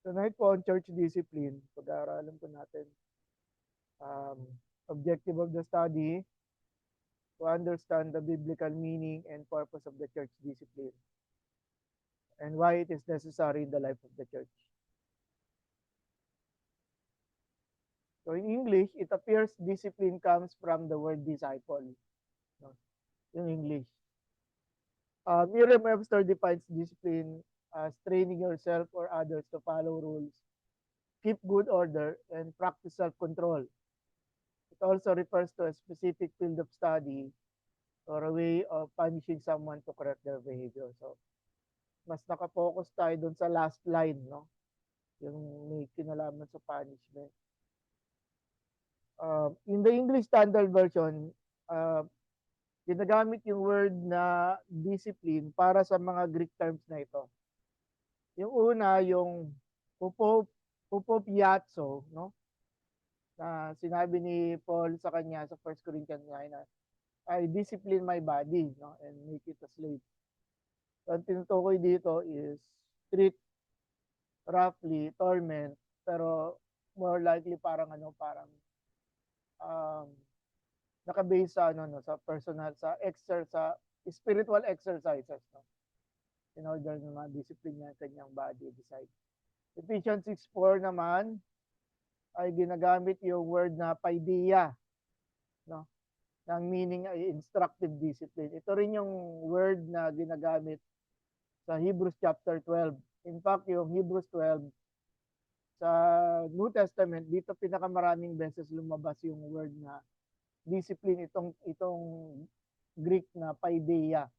Tonight po on church discipline, pag-aaralan po natin um, objective of the study to understand the biblical meaning and purpose of the church discipline and why it is necessary in the life of the church. So in English, it appears discipline comes from the word disciple. No? In English. Merriam-Webster defines discipline as training yourself or others to follow rules, keep good order, and practice self-control. It also refers to a specific field of study or a way of punishing someone to correct their behavior. So, mas nakafocus tayo dun sa last line, no? Yung may kinalaman sa punishment. In the English Standard Version, ginagamit yung word na discipline para sa mga Greek terms na ito. Yung una, yung pupopiatso, no? Na sinabi ni Paul sa kanya sa 1 Corinthians 9 na I discipline my body, no? And make it a slave. So, ang tinutukoy dito is treat, roughly, torment, pero more likely parang um, naka-base sa sa personal, sa spiritual exercises, no? In order na ma-discipline niya ang kanyang body beside. Ephesians 6:4 naman ay ginagamit yung word na paideia, no? Ang meaning ay instructive discipline. Ito rin yung word na ginagamit sa Hebrews chapter 12. In fact, yung Hebrews 12 sa New Testament, dito pinakamaraming beses lumabas yung word na discipline, itong Greek na paideia.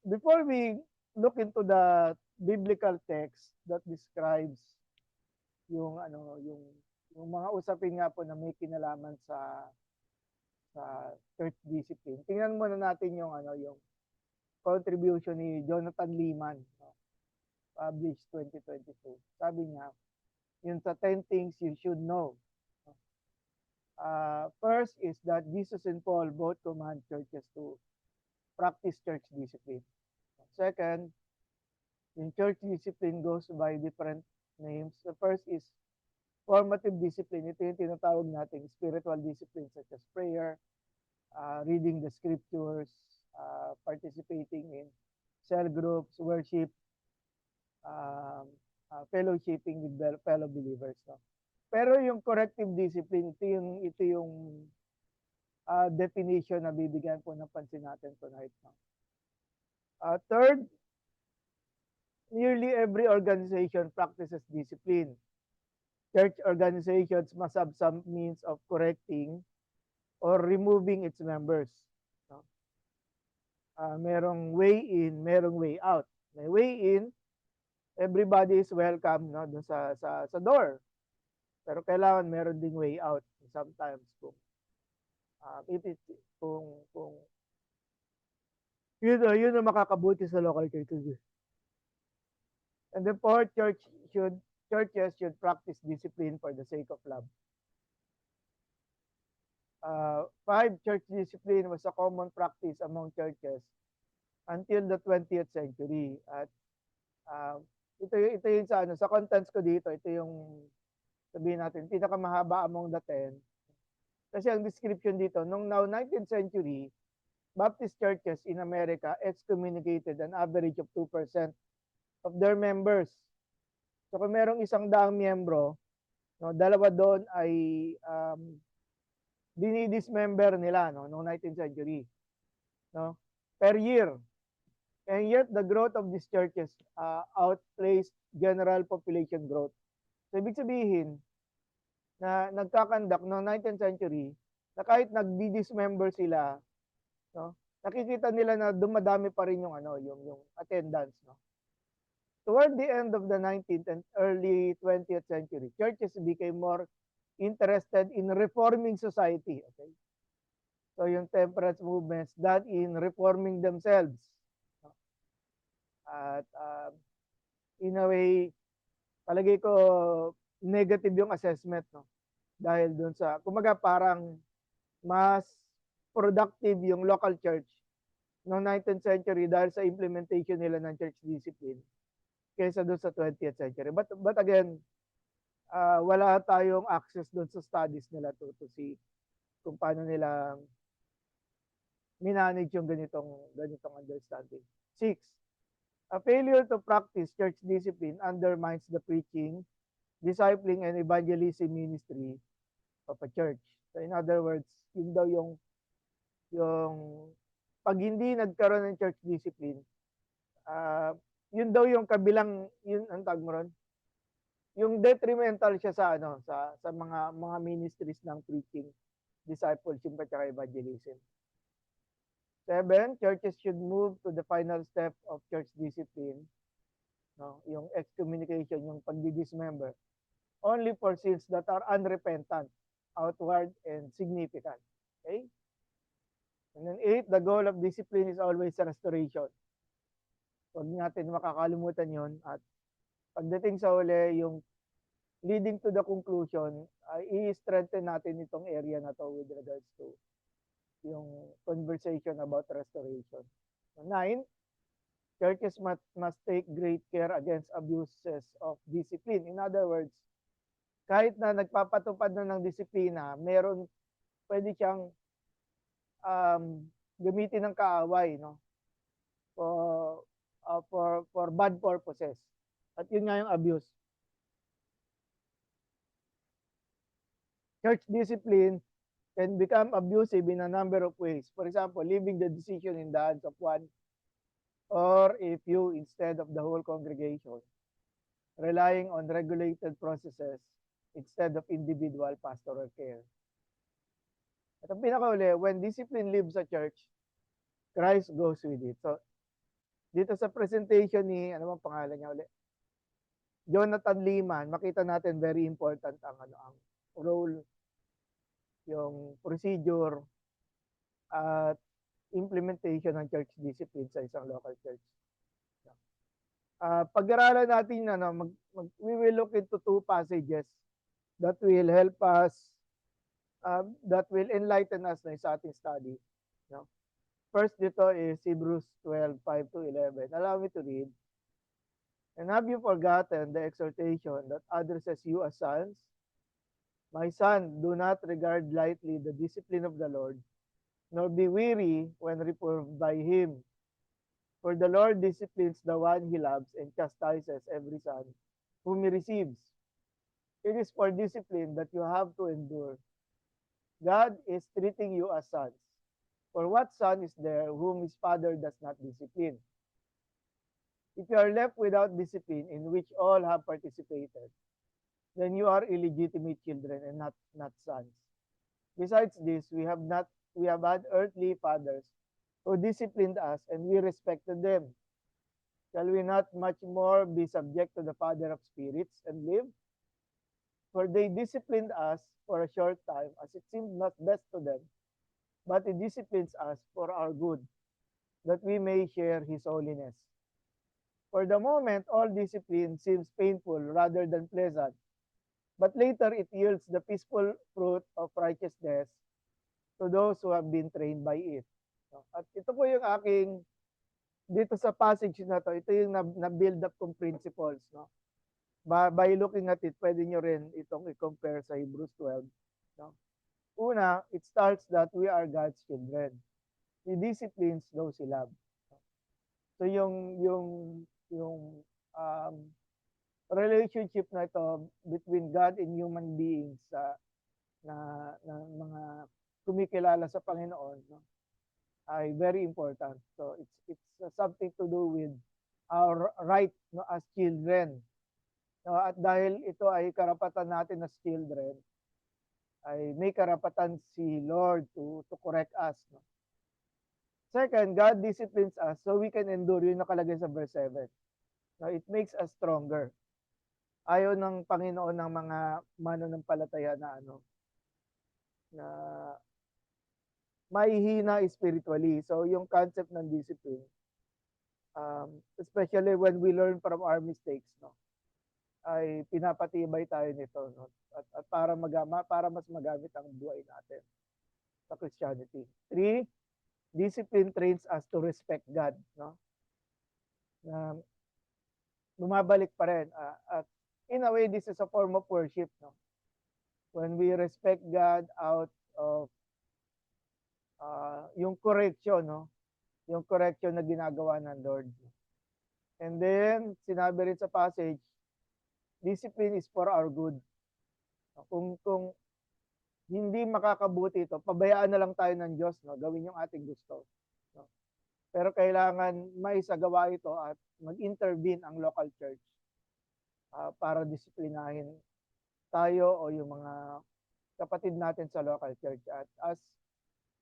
Before we look into the biblical text that describes yung yung mga usapin nga po na may kinalaman sa church discipline. Tingnan muna natin yung yung contribution ni Jonathan Leeman, no? Published 2022. Sabi niya, yun sa 10 things you should know. First is that Jesus and Paul both command churches to practice church discipline. Second, yung church discipline goes by different names. The first is formative discipline. Ito yung tinatawag natin spiritual discipline such as prayer, reading the scriptures, participating in cell groups, worship, fellowshipping with fellow believers. No? Pero yung corrective discipline, ito yung definition na bibigyan po ng pansin natin tonight. No? Third, nearly every organization practices discipline. Church organizations must have some means of correcting or removing its members. No? Merong way in, merong way out. May way in, everybody is welcome, no, dun sa door. Pero kailangan meron ding way out sometimes kung yun ang makakabuti sa local churches. And the fourth, churches should practice discipline for the sake of love. 5, church discipline was a common practice among churches until the 20th century. At ito yung sa contents ko dito, ito yung sabihin natin, pinakamahaba among the 10. Kasi ang description dito, nung now 19th century, Baptist churches in America excommunicated an average of 2% of their members. So kung merong 100 miyembro, no, dalawa doon ay dinidismember nila, no, noong 19th century, no, per year. And yet the growth of these churches outpaced general population growth. So ibig sabihin na nagkakandak noong 19th century na kahit nagdi-dismember sila, no, nakikita nila na dumadami pa rin yung yung attendance, no. Toward the end of the 19th and early 20th century, churches became more interested in reforming society, okay? So yung temperance movements than in reforming themselves. No? At in a way, palagay ko negative yung assessment, no? Dahil dun sa, kumaga parang mas productive yung local church noong 19th century dahil sa implementation nila ng church discipline kaysa doon sa 20th century. But again, wala tayong access doon sa studies nila to see kung paano nila minanage yung ganitong understanding. 6. A failure to practice church discipline undermines the preaching, discipling, and evangelism ministry of a church. So in other words, yun daw yung pag hindi nagkaroon ng church discipline, yun daw yung kabilang, yun ang tawag mo ron, yung detrimental siya sa sa mga ministries ng preaching, discipleship at saka evangelism. 7, churches should move to the final step of church discipline, no? Yung excommunication, yung pagdi-dismember, only for sins that are unrepentant, outward, and significant. Okay? And then 8, the goal of discipline is always restoration. Huwag natin makakalimutan yon. At pagdating sa uli, yung leading to the conclusion, i-strengthen natin itong area na to with regards to yung conversation about restoration. 9, churches must take great care against abuses of discipline. In other words, kahit na nagpapatupad na ng disiplina, pwede siyang gamitin ng kaaway, no? For bad purposes. At yun nga yung abuse. Church discipline can become abusive in a number of ways. For example, leaving the decision in the hands of one or a few instead of the whole congregation, relying on regulated processes instead of individual pastoral care. At ang pinakauli, when discipline leaves a church, Christ goes with it. So, dito sa presentation ni, ano bang pangalan niya ulit? Jonathan Leeman, makita natin very important ang role, yung procedure at implementation ng church discipline sa isang local church. Pag-aralan natin we will look into 2 passages that will help us, that will enlighten us sa ating study. No? First dito is Hebrews 12:5-11. Allow me to read. And have you forgotten the exhortation that addresses you as sons? My son, do not regard lightly the discipline of the Lord, nor be weary when reproved by him. For the Lord disciplines the one he loves and chastises every son whom he receives. It is for discipline that you have to endure. God is treating you as sons. For what son is there whom his father does not discipline? If you are left without discipline in which all have participated, then you are illegitimate children and not sons. Besides this, we have had earthly fathers who disciplined us, and we respected them. Shall we not much more be subject to the Father of spirits and live? For they disciplined us for a short time, as it seemed not best to them, but he disciplines us for our good, that we may share his holiness. For the moment, all discipline seems painful rather than pleasant, but later it yields the peaceful fruit of righteousness to those who have been trained by it. At ito po yung aking, dito sa passage na to, ito yung na-build up kong principles. No? By looking at it, pwede nyo rin itong i-compare sa Hebrews 12. No? Una, it starts that we are God's children. He disciplines those he loves. So yung relationship na ito between God and human beings na mga kumikilala sa Panginoon, no, ay very important. So it's something to do with our right, no, as children. No, at dahil ito ay karapatan natin as children, ay may karapatan si Lord to correct us. No? Second, God disciplines us so we can endure. Yun nakalagay sa verse 7. No, it makes us stronger. Ayaw ng Panginoon ng mga mananampalataya na na mahihina spiritually. So yung concept ng discipline, especially when we learn from our mistakes, no, ay pinapatibay tayo nito, no, at para mas magamit ang buhay natin sa Christianity. 3, discipline trains us to respect God, no? Na bumabalik pa rin. At in a way, this is a form of worship, no? When we respect God out of yung correction, no? Yung correction na ginagawa ng Lord. And then, sinabi rin sa passage, discipline is for our good. Kung hindi makakabuti ito, pabayaan na lang tayo ng Diyos, no? Gawin yung ating gusto. No? Pero kailangan maisagawa ito at mag-intervene ang local church para disiplinahin tayo o yung mga kapatid natin sa local church. At as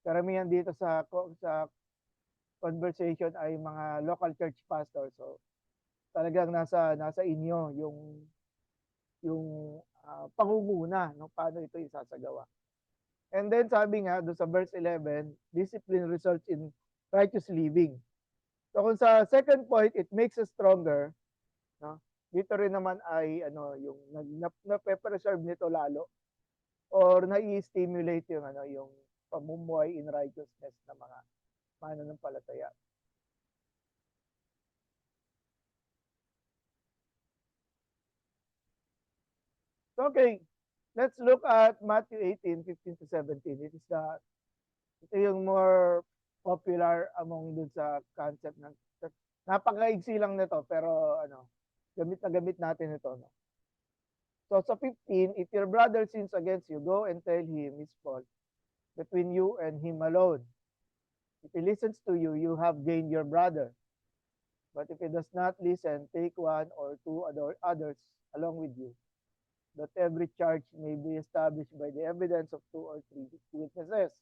karamihan dito sa conversation ay mga local church pastor, so talagang nasa inyo yung pangunguna no paano ito isasagawa. And then sabi nga do sa verse 11, discipline results in righteous living. So kung sa second point, it makes us stronger, no? Dito rin naman ay yung na-preserve nito lalo or na-stimulate yung pamumuhay in righteousness ng mga mananampalataya. So, okay, let's look at Matthew 18:15 to 17. Ito yung more popular among dun sa concept ng napakaigsi lang nito pero gamit na gamit natin ito, no? So sa 15, if your brother sins against you, go and tell him his fault between you and him alone. If he listens to you, you have gained your brother. But if he does not listen, take one or two others along with you, that every charge may be established by the evidence of 2 or 3 witnesses.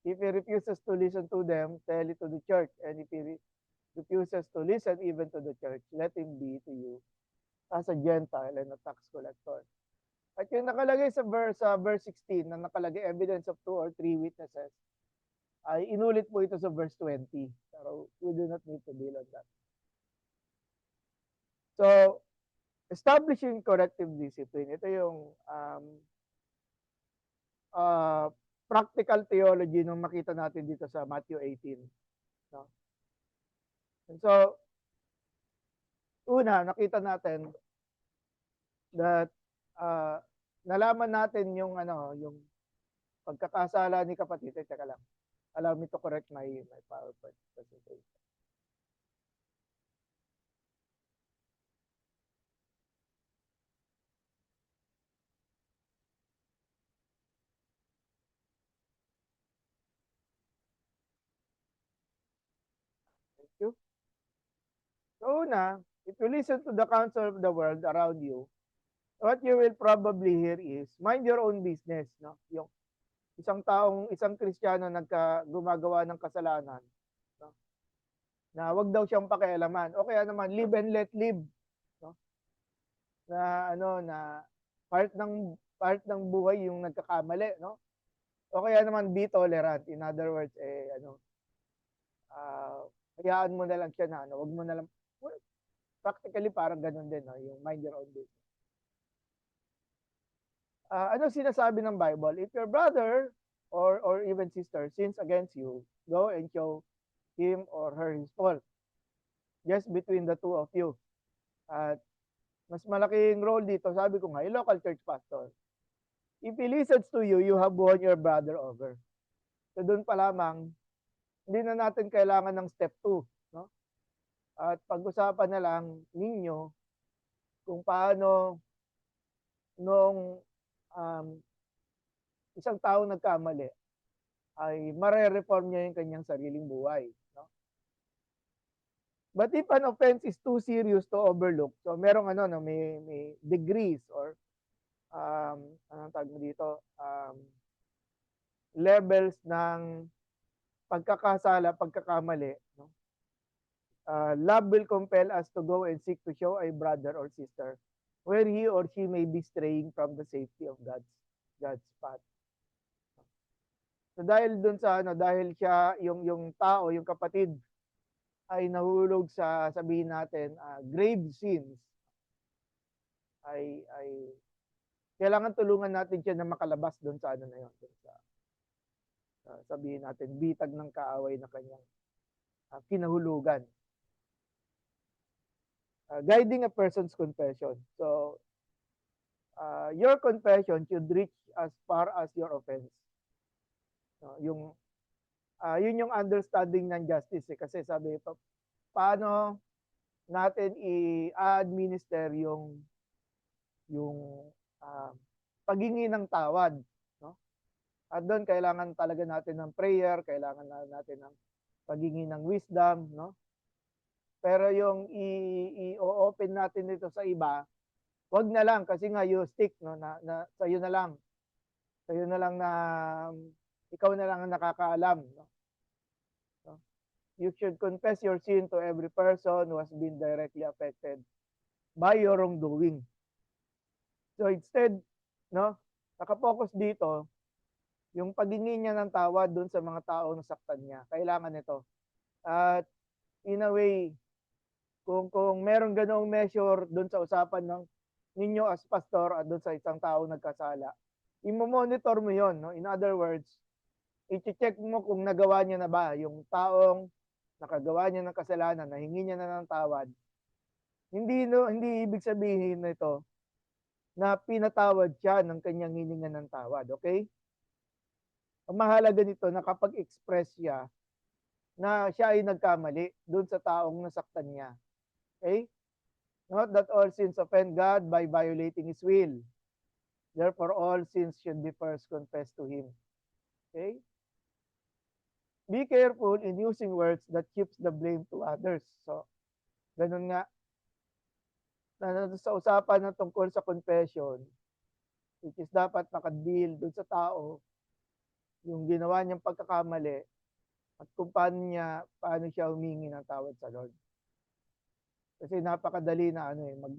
If he refuses to listen to them, tell it to the church. And if he refuses to listen even to the church, let him be to you as a Gentile and a tax collector. At yung nakalagay sa verse 16 na nakalagay evidence of 2 or 3 witnesses, ay inulit po ito sa verse 20. Pero we do not need to deal on that. So, establishing corrective discipline, ito yung practical theology nung makita natin dito sa Matthew 18. No? And so, una, nakita natin that nalaman natin yung yung pagkakasala ni kapatid. Teka lang. Allow me to correct my PowerPoint presentation. Thank you. So una, if you listen to the counsel of the world around you, what you will probably hear is, mind your own business. No? Yung isang Kristiyano gumagawa ng kasalanan, no? Na wag daw siyang pakialaman. O kaya naman, live and let live. No? Na na part ng buhay yung nagkakamali, no? O kaya naman be tolerant. In other words, hayaan mo na lang siya na wag mo na lang, well, practically parang ganun din, no? Yung mind your own business. Ano sinasabi ng Bible? If your brother or even sister sins against you, go and show him or her his fault. Just between the two of you. At mas malaking role dito, sabi ko nga, local church pastor. If he listens to you, you have won your brother over. So doon pa lamang, hindi na natin kailangan ng step 2. No? At pag-usapan na lang ninyo kung paano nung isang tao nagkamali ay mare-reform niya yung kanyang sariling buhay. No? But if an offense is too serious to overlook, so merong may degrees or anong tawag mo dito, levels ng pagkakasala, pagkakamali, no? Love will compel us to go and seek to show a brother or sister where he or she may be straying from the safety of God's path. So dahil dun sa dahil siya yung tao, yung kapatid ay nahulog sa sabihin natin grave sins, ay kailangan tulungan natin siya na makalabas doon sa na yun. sabihin natin, bitag ng kaaway na kanyang kinahulugan. Guiding a person's confession. So, your confession should reach as far as your offense. Yung yun yung understanding ng justice kasi sabi pa, paano natin i-administer yung paghingi ng tawad, no? At doon kailangan talaga natin ng prayer, kailangan natin ng paghingi ng wisdom, no? Pero yung i-open natin dito sa iba, wag na lang kasi nga you stick, no, na sa'yo na lang. Sa'yo na lang na ikaw na lang ang nakakaalam, no? You should confess your sin to every person who has been directly affected by your wrongdoing. So instead, no, nakapokus dito, yung paghingi niya ng tawad doon sa mga tao na saktan niya. Kailangan ito. At in a way, kung meron ganong measure doon sa usapan ng ninyo as pastor at doon sa isang tao nagkasala, i-monitor mo yon, no? In other words, i-check mo kung nagawa niya na ba yung taong nakagawa niya ng kasalanan, nahingi niya na ng tawad. Hindi ibig sabihin nito na pinatawad siya ng kanyang hiningan ng tawad, okay? Ang mahalaga nito na kapag express siya na siya ay nagkamali doon sa taong nasaktan niya. Okay? Not that all sins offend God by violating His will. Therefore, all sins should be first confessed to Him. Okay? Be careful in using words that shifts the blame to others. So, ganun nga. Sa usapan ng tungkol sa confession, which is dapat nakadeal doon sa tao, yung ginawa niyang pagkakamali, at kung paano siya humingi ng tawad sa Lord. Kasi napakadali na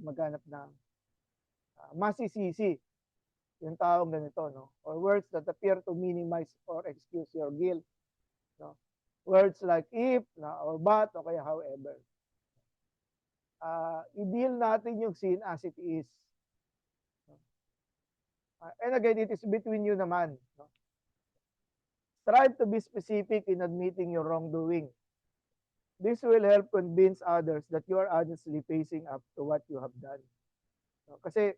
maghanap ng masisisi yung taong ganito, no? Or words that appear to minimize or excuse your guilt, no? Words like if, or but, o kaya however. I-deal natin yung sin as it is. And again, it is between you naman, no? Strive to be specific in admitting your wrongdoing. This will help convince others that you are honestly facing up to what you have done. No? Kasi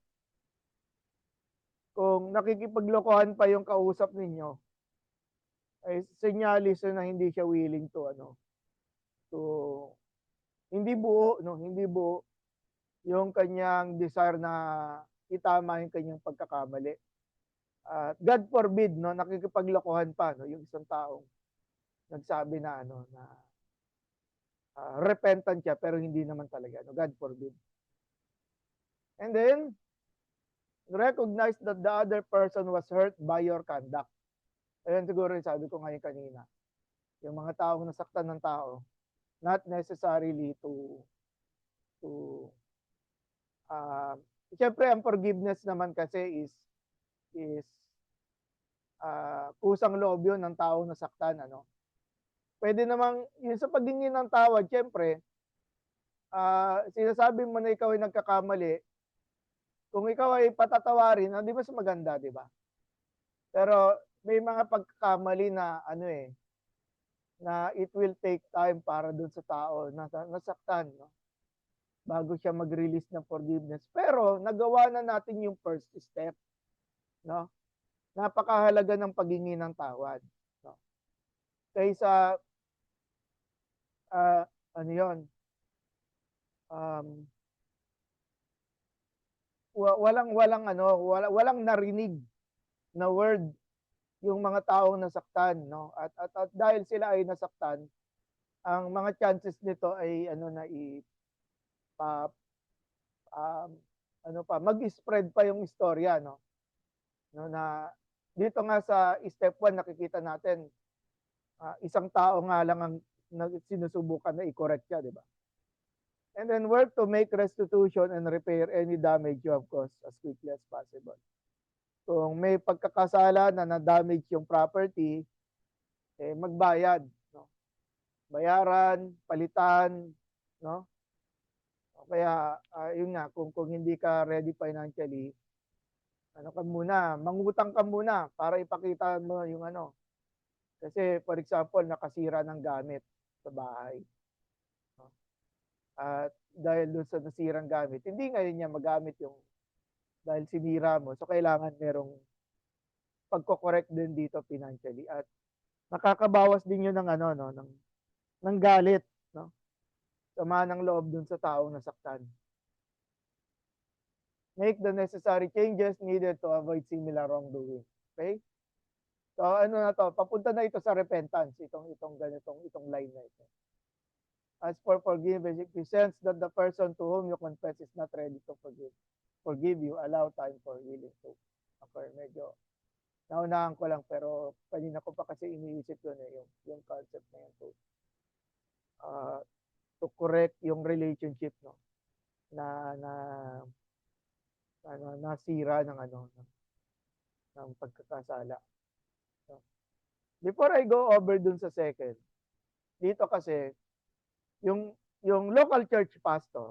kung nakikipaglokohan pa yung kausap ninyo, ay senyalis na hindi siya willing to hindi buo, no, hindi buo yung kanyang desire na itama yung kanyang pagkakamali. God forbid, no, nakikipaglokohan pa, no, yung isang taong nagsabi na repentant siya pero hindi naman talaga, no, God forbid. And then recognize that the other person was hurt by your conduct. Ayun siguro yung sabi ko ngayon kanina. Yung mga taong nasaktan ng tao, not necessarily siyempre ang forgiveness naman kasi is kusang loob yun ng taong nasaktan, ano. Pwede namang yun sa paghingi ng tawad, siyempre sinasabi mo na ikaw ay nagkakamali, kung ikaw ay patatawarin, di mas maganda, di ba? Pero may mga pagkakamali na na it will take time para dun sa tao na nasaktan, no? Bago siya mag-release ng forgiveness. Pero nagawa na natin yung first step, no? Napakahalaga ng paghingi ng tawad, no? Kaysa walang narinig na word yung mga taong nasaktan, no? At dahil sila ay nasaktan, ang mga chances nito ay mag-spread pa yung istorya, no? No, na dito nga sa step 1 nakikita natin isang tao nga lang ang sinusubukan na i-correct siya, di ba? And then work to make restitution and repair any damage you have caused as quickly as possible. Kung may pagkakasala na na-damage yung property, magbayad, no? Bayaran, palitan, no? Kaya yun nga, kung hindi ka ready financially, mangutang ka muna para ipakita mo yung Kasi for example, nakasira ng gamit sa bahay. No? At dahil doon sa nasirang gamit, hindi ngayon niya magamit yung dahil sinira mo. So kailangan merong pagko-correct din dito financially at nakakabawas din 'yun ng ano no ng galit, no? Sama ng loob dun sa taong nasaktan. Make the necessary changes needed to avoid similar wrongdoing. Okay? So ano na to, papunta na ito sa repentance, itong line na ito. As for forgiveness, if you sense that the person to whom you confess is not ready to forgive you, allow time for healing to occur. Medyo naunahan ko lang pero kanina ko pa kasi iniisip yun eh, yung concept na yun uh, to correct yung relationship no na na nasira ng ng pagkakasala. No? Before I go over dun sa second, dito kasi yung local church pastor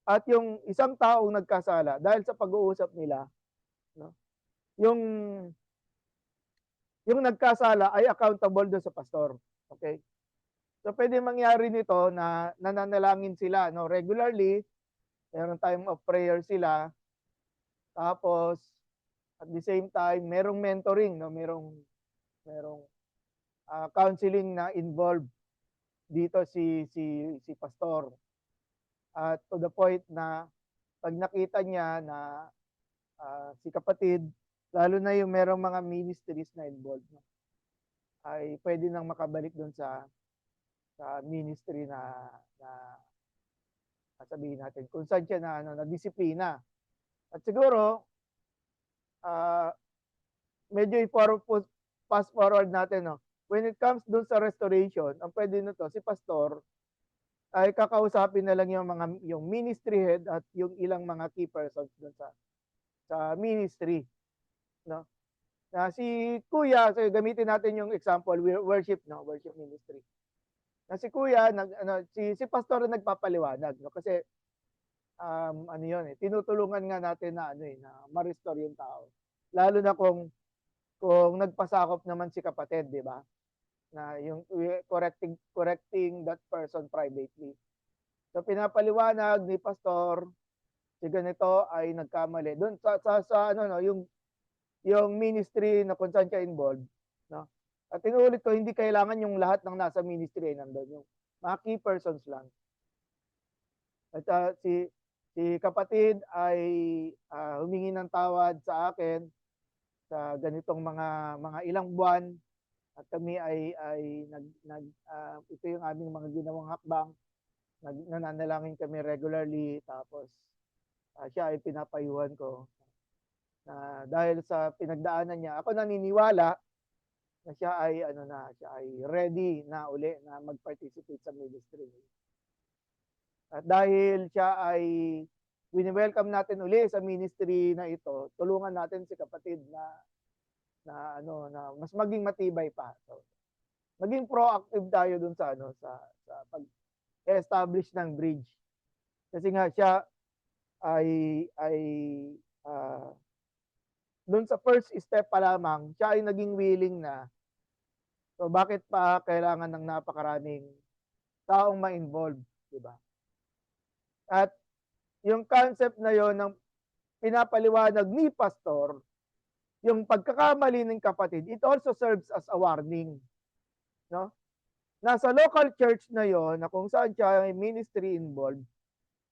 at yung isang taong nagkasala dahil sa pag-uusap nila, no? Yung yung nagkasala ay accountable doon sa pastor. Okay? So pwede mangyari nito na nananalangin sila no regularly, meron time of prayer sila, tapos at the same time merong mentoring no, merong counseling na involved dito si pastor. At to the point na pag nakita niya na si kapatid, lalo na yung merong mga ministries na involved, no, ay pwede nang makabalik doon sa ministry na sabihin natin kung saan siya na disiplina. At siguro uh, medyo fast forward natin no. When it comes doon sa restoration, ang pwede nito si pastor ay kakausapin na lang yung ministry head at yung ilang mga key persons doon sa ministry, no? Na si Kuya, so gamitin natin yung example worship no, worship ministry. Na si Kuya si pastor na nagpapaliwanag no kasi ano yun eh, tinutulungan nga natin na na ma-restore yung tao. Lalo na kung nagpasakop naman si kapatid, di ba? Na yung correcting that person privately. So pinapaliwanag ni pastor si ganito ay nagkamali. Doon sa ano no, yung ministry na kung saan siya involved, no? At inuulit ko, hindi kailangan yung lahat ng nasa ministry ay nandoon, yung mga key persons lang. At si kapatid ay humingi ng tawad sa akin sa ganitong mga ilang buwan at kami ay ito yung aming mga ginawang hakbang, nananalangin kami regularly, tapos siya ay pinapayuhan ko na dahil sa pinagdaanan niya, ako naniniwala na siya ay siya ay ready na uli na mag-participate sa ministry. At dahil siya ay wini-welcome natin uli sa ministry na ito, tulungan natin si kapatid na mas maging matibay pa. So, maging proactive tayo dun sa pag-establish ng bridge. Kasi nga siya ay dun sa first step pa lamang, siya ay naging willing na. So bakit pa kailangan ng napakaraming taong ma-involve, di ba? At yung concept na yon ng pinapaliwanag ni pastor, yung pagkakamali ng kapatid, it also serves as a warning, no? Nasa local church na yon na kung saan siya ay ministry involved,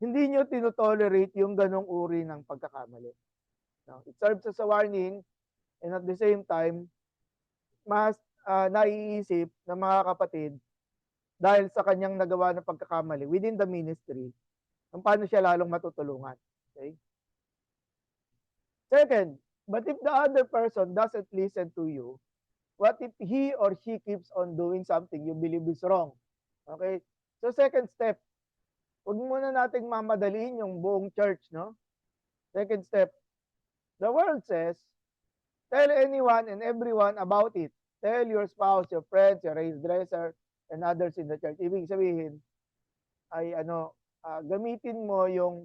hindi nyo tinotolerate yung ganong uri ng pagkakamali. No? It serves as a warning and at the same time, mas naiisip ng mga kapatid dahil sa kanyang nagawa ng pagkakamali within the ministry, kung paano siya lalong matutulungan. Okay? Second, but if the other person doesn't listen to you, what if he or she keeps on doing something you believe is wrong? Okay? So second step, huwag muna nating mamadaliin yung buong church, no? Second step, the world says, tell anyone and everyone about it. Tell your spouse, your friends, your hairdresser, and others in the church. Ibig sabihin, ay gamitin mo yung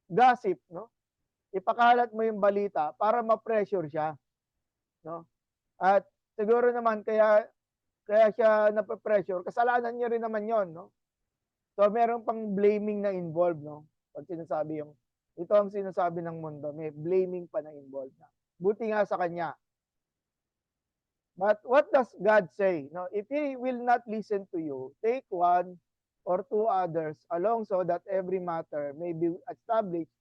gossip, no? Ipakalat mo yung balita para ma-pressure siya, no? At siguro naman kaya siya nape-pressure, kasalanan niya rin naman 'yon, no? So meron pang blaming na involved, no? Pag sinasabi yung ito ang sinasabi ng mundo, may blaming pa na involved na. Buti nga sa kanya. But what does God say? No, if He will not listen to you, take one or two others along so that every matter may be established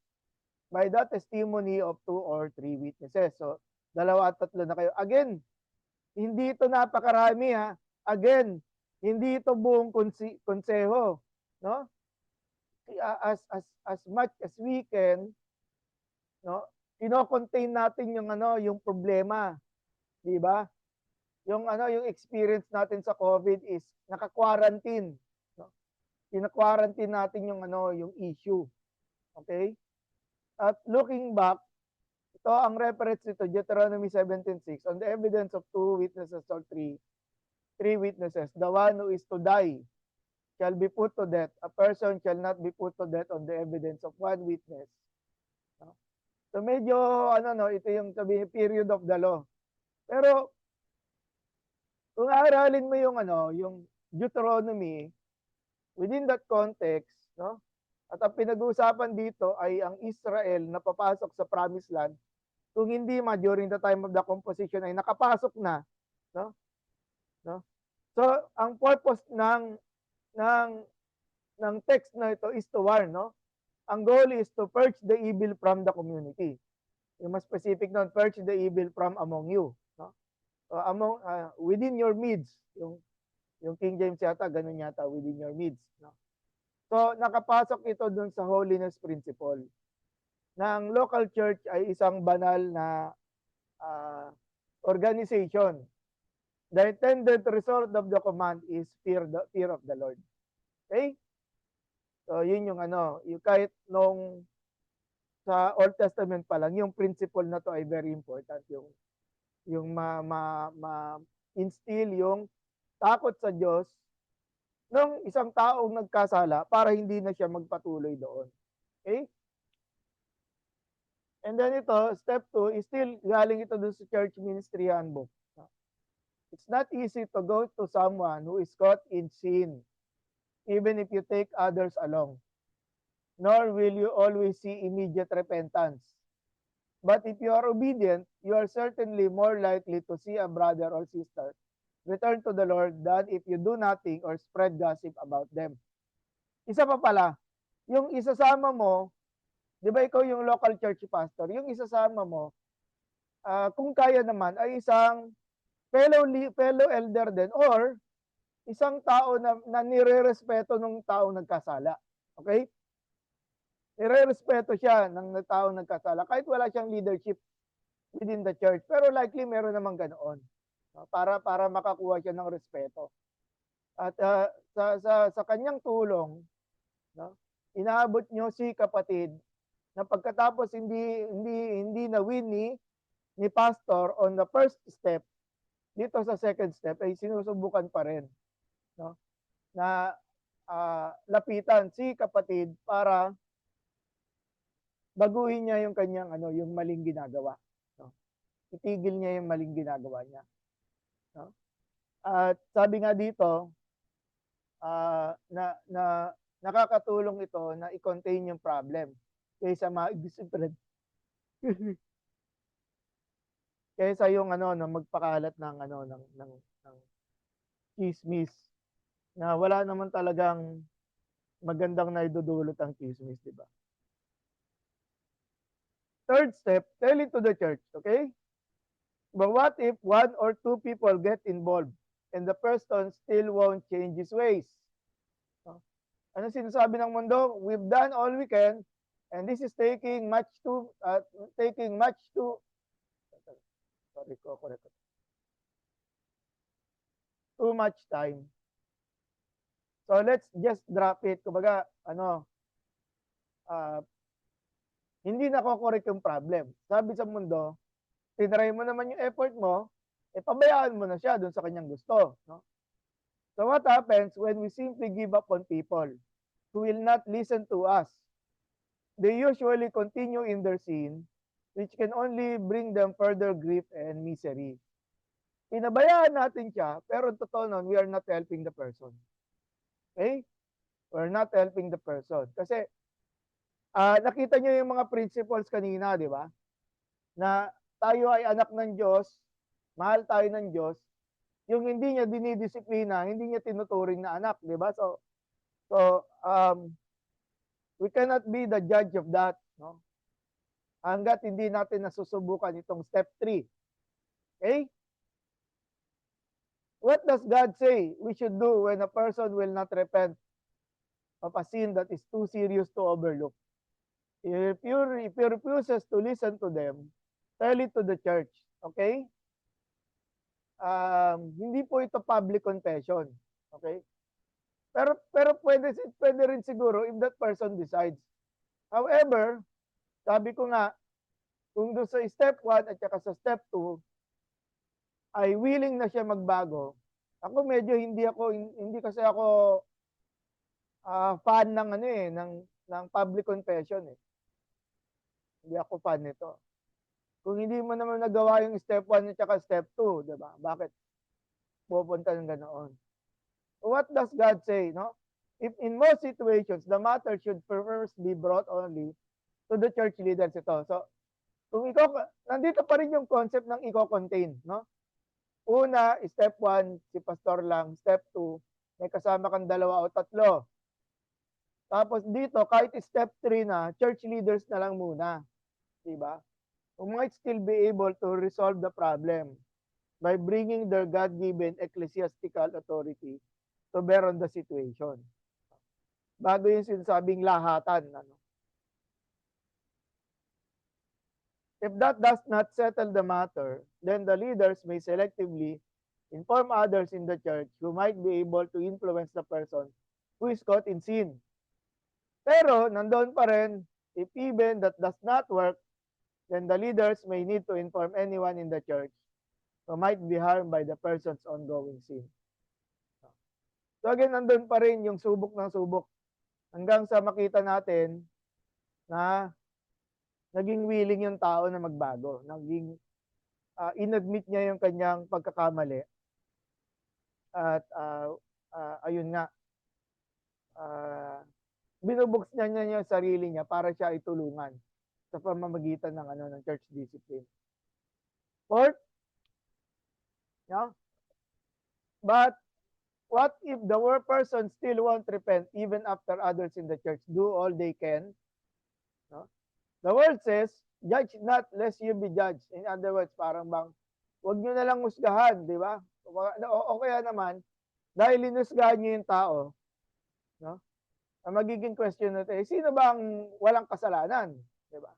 by the testimony of two or three witnesses. So, dalawa at tatlo na kayo. Again, hindi ito napakarami ha. Again, hindi ito buong konseho, no? As much as we can, no? Kino-contain natin yung yung problema, 'di ba? Yung experience natin sa COVID is naka-quarantine, no? Kina-quarantine natin yung issue. Okay? At looking back, ito ang reference nito, Deuteronomy 17:6, on the evidence of two witnesses or three witnesses, the one who is to die shall be put to death. A person shall not be put to death on the evidence of one witness. No? So medyo ito yung sabihin period of the law. Pero kung aaralin mo yung Deuteronomy within that context, no? At ang pinag-uusapan dito ay ang Israel na papasok sa promised land. Kung hindi during the time of the composition ay nakapasok na, no? No? So, ang purpose ng text na ito is to warn, no? Ang goal is to purge the evil from the community. Yung mas specific nun, purge the evil from among you, no? Within your midst, yung King James yata, ganun yata, within your midst, no? So, nakapasok ito dun sa holiness principle na ang local church ay isang banal na organization. The intended result of the command is fear of the Lord. Okay? So, yun yung yung kahit nung sa Old Testament pa lang, yung principle na to ay very important. Yung ma-instill yung takot sa Diyos ng isang taong nagkasala para hindi na siya magpatuloy doon. Okay? And then ito, step 2, is still galing ito dun sa church ministry handbook. It's not easy to go to someone who is caught in sin, even if you take others along. Nor will you always see immediate repentance. But if you are obedient, you are certainly more likely to see a brother or sister return to the Lord than if you do nothing or spread gossip about them. Isa pa pala, yung isasama mo, di ba ikaw yung local church pastor, yung isasama mo, kung kaya naman, ay isang fellow elder din or isang tao na nire-respeto ng taong nagkasala. Okay? Nire-respeto siya ng taong nagkasala kahit wala siyang leadership within the church. Pero likely meron namang ganoon. Para makakuha siya ng respeto. At sa kanyang tulong, no, inaabot niyo si kapatid na pagkatapos hindi na win ni pastor on the first step, dito sa second step ay sinusubukan pa rin, no, na lapitan si kapatid para baguhin niya yung kanyang yung maling ginagawa, no. Itigil niya yung maling ginagawa niya. No? At sabi nga dito, na nakakatulong ito na i-contain yung problem kaysa ma-spread. Kaysa yung na magpakalat ng chismis na wala naman talagang magandang naidudulot ang chismis, di ba? Third step, tell it to the church, okay? But what if one or two people get involved and the person still won't change his ways? Ano sinasabi ng mundo? We've done all we can and this is taking much too much time. So let's just drop it. Kumbaga, hindi nako-correct yung problem. Sabi sa mundo, tinry mo naman yung effort mo, pabayaan mo na siya dun sa kanyang gusto, no? So what happens when we simply give up on people who will not listen to us? They usually continue in their sin, which can only bring them further grief and misery. pinabayaan natin siya, pero totoo nun, we are not helping the person. Okay? We're not helping the person. Kasi, nakita niyo yung mga principles kanina, di ba? Na tayo ay anak ng Diyos, mahal tayo ng Diyos, yung hindi niya dinidisiplina, hindi niya tinuturing na anak, di ba? So, we cannot be the judge of that, no? Hanggat hindi natin nasusubukan itong step 3. Okay? What does God say we should do when a person will not repent of a sin that is too serious to overlook? If he refuses to listen to them, tell it to the church. Okay? Hindi po ito public confession. Okay? Pero pwede rin siguro if that person decides. However, sabi ko nga, kung doon sa step 1 at saka sa step 2 ay willing na siya magbago, ako medyo hindi kasi ako fan ng ng public confession eh. Hindi ako fan nito. Kung hindi mo naman nagawa yung step 1 at saka step 2, 'di ba? Bakit pupunta ng ganoon? What does God say, no? If in most situations the matter should first be brought only to the church leaders ito. So, kung nandito pa rin yung concept ng i-contain, no? Una, step 1, si pastor lang. Step 2, may kasama kang 2 o 3. Tapos dito, kahit step 3 na, church leaders na lang muna. Diba? Who might still be able to resolve the problem by bringing their God-given ecclesiastical authority to bear on the situation. Bago yung sinasabing lahatan. If that does not settle the matter, then the leaders may selectively inform others in the church who might be able to influence the person who is caught in sin. Pero nandoon pa rin, if even that does not work, then the leaders may need to inform anyone in the church who might be harmed by the person's ongoing sin. So again, nandoon pa rin yung subok ng subok hanggang sa makita natin na naging willing yung tao na magbago. Naging inadmit niya yung kanyang pagkakamali. At ayun nga, binubuks niya yung sarili niya para siya ay tulungan sa pamamagitan ng church discipline. Fourth, no? But what if the person still won't repent even after others in the church do all they can? No? The word says, judge not lest you be judged. In other words, parang bang, huwag nyo na lang husgahan, di ba? O kaya naman, dahil linusgahan nyo yung tao, no? Ang magiging question natin, sino ba ang walang kasalanan? Di ba?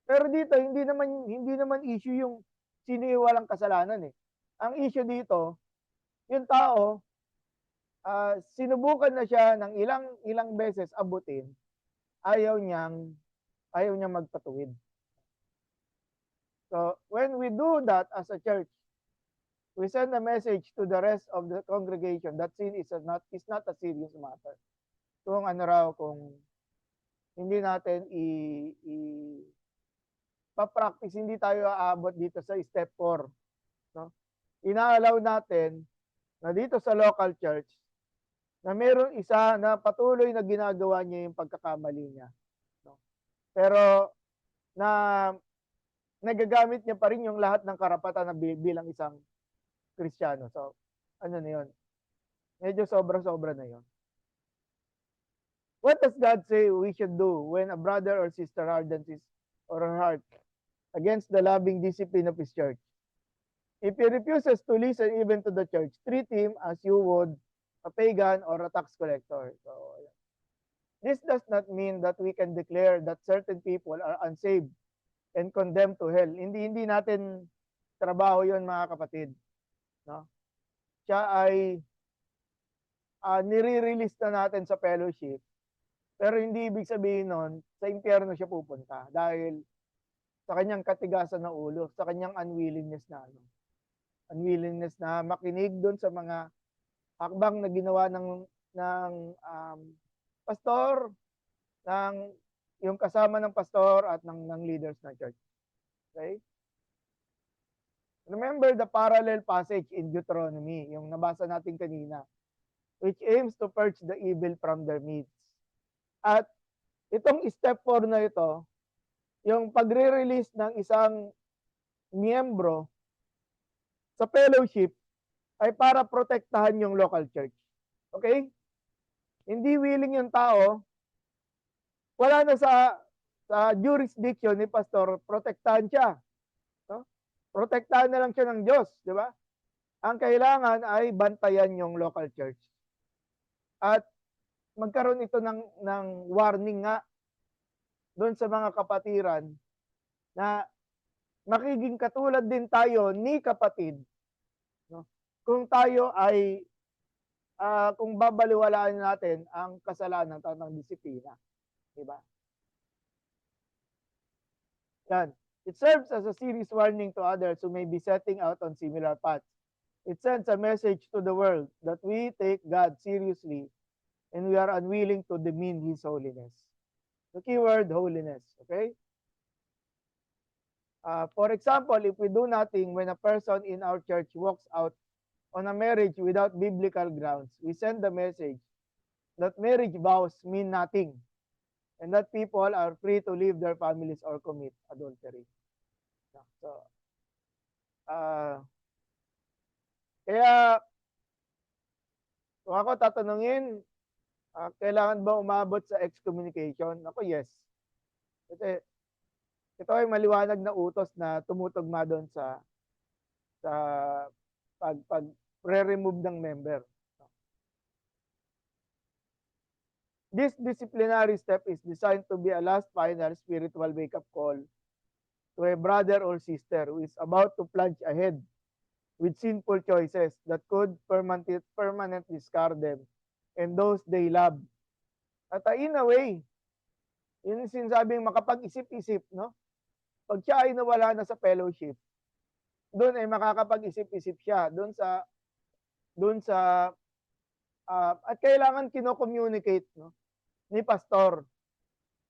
Pero dito, hindi naman issue yung sino yung walang kasalanan eh. Ang issue dito, yung tao, sinubukan na siya ng ilang beses abutin, ayaw niyang magpatuwid. So, when we do that as a church, we send a message to the rest of the congregation that sin is not a serious matter. Kung kung hindi natin pa-practice, hindi tayo aabot dito sa step 4. No? Inaalaw natin na dito sa local church, na meron isa na patuloy na ginagawa niya yung pagkakamali niya. No? Pero na nagagamit niya pa rin yung lahat ng karapatan na bilang isang Kristiyano. So, ano na yun? Medyo sobra-sobra na yun. What does God say we should do when a brother or sister hardens his or her heart against the loving discipline of his church? If he refuses to listen even to the church, treat him as you would a pagan or a tax collector. So, this does not mean that we can declare that certain people are unsaved and condemned to hell. Hindi natin trabaho yon, mga kapatid. No? Siya ay nire-release na natin sa fellowship. Pero hindi ibig sabihin nun, sa impyerno siya pupunta dahil sa kanyang katigasan ng ulo, sa kanyang unwillingness na makinig doon sa mga hakbang na ginawa ng pastor, ng yung kasama ng pastor at ng leaders ng church. Okay? Remember the parallel passage in Deuteronomy, yung nabasa natin kanina, which aims to purge the evil from their midst. At itong step 4 na ito, yung pagre-release ng isang miyembro sa fellowship ay para protektahan yung local church. Okay? Hindi willing yung tao, wala na sa jurisdiction ni pastor, protektahan siya. No? Protektahan na lang siya ng Diyos, di ba? Ang kailangan ay bantayan yung local church. At magkaroon ito ng warning nga doon sa mga kapatiran na makiging katulad din tayo ni kapatid, no? Kung tayo ay kung babaliwalaan natin ang kasalanan ng disiplina, di ba? Yan. It serves as a serious warning to others who may be setting out on similar paths. It sends a message to the world that we take God seriously and we are unwilling to demean His holiness. The keyword, holiness. Okay? For example, if we do nothing when a person in our church walks out on a marriage without biblical grounds, we send the message that marriage vows mean nothing and that people are free to leave their families or commit adultery. So, kaya kung ako tatanungin, kailangan ba umabot sa excommunication? Ako, yes. Kasi ito ay maliwanag na utos na tumutugma doon sa pag-re-remove ng member. This disciplinary step is designed to be a last final spiritual wake-up call to a brother or sister who is about to plunge ahead with sinful choices that could permanently scar them and those they love. At in a way, yun yung sinasabing makapag-isip-isip, no? Pag siya ay nawala na sa fellowship, doon ay makakapag-isip-isip siya doon sa at kailangan kino-communicate, no, ni pastor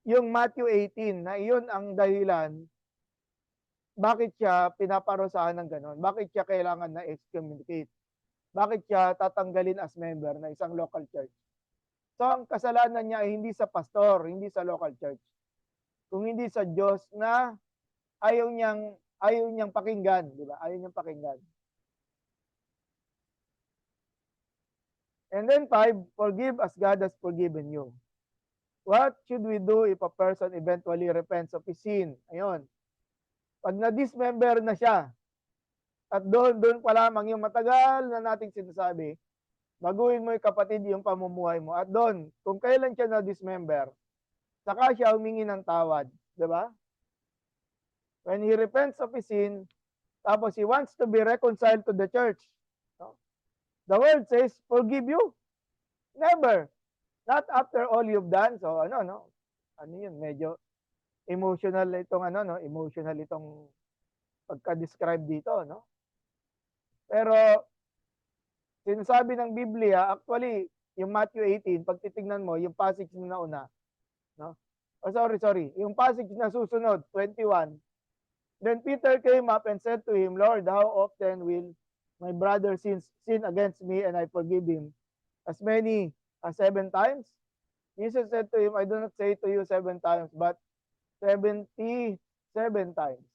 yung Matthew 18 na iyon ang dahilan bakit siya pinaparusahan ng ganon, bakit siya kailangan na excommunicate, bakit siya tatanggalin as member na isang local church. So ang kasalanan niya ay hindi sa pastor, hindi sa local church, kung hindi sa Diyos na ayaw niyang pakinggan, di ba? Ayaw niyang pakinggan. And then 5, forgive as God has forgiven you. What should we do if a person eventually repents of his sin? Ayun. Pag na-dismember na siya, at doon pa lamang yung matagal na nating sinasabi, baguhin mo yung kapatid yung pamumuhay mo. At doon, kung kailan siya na-dismember, saka siya humingi ng tawad. Diba? When he repents of his sin, tapos he wants to be reconciled to the church. No? The word says, forgive you. Never. Not after all you've done. So ano yun, medyo emotional itong pagka-describe dito, no? Pero sinasabi ng Biblia, actually, yung Matthew 18, pag titingnan mo, yung passage na nauna, no? Oh, sorry. Yung passage na susunod, 21. Then Peter came up and said to him, Lord, how often will my brother sin against me and I forgive him? As many as 7 times? Jesus said to him, I do not say to you 7 times, but 77 times.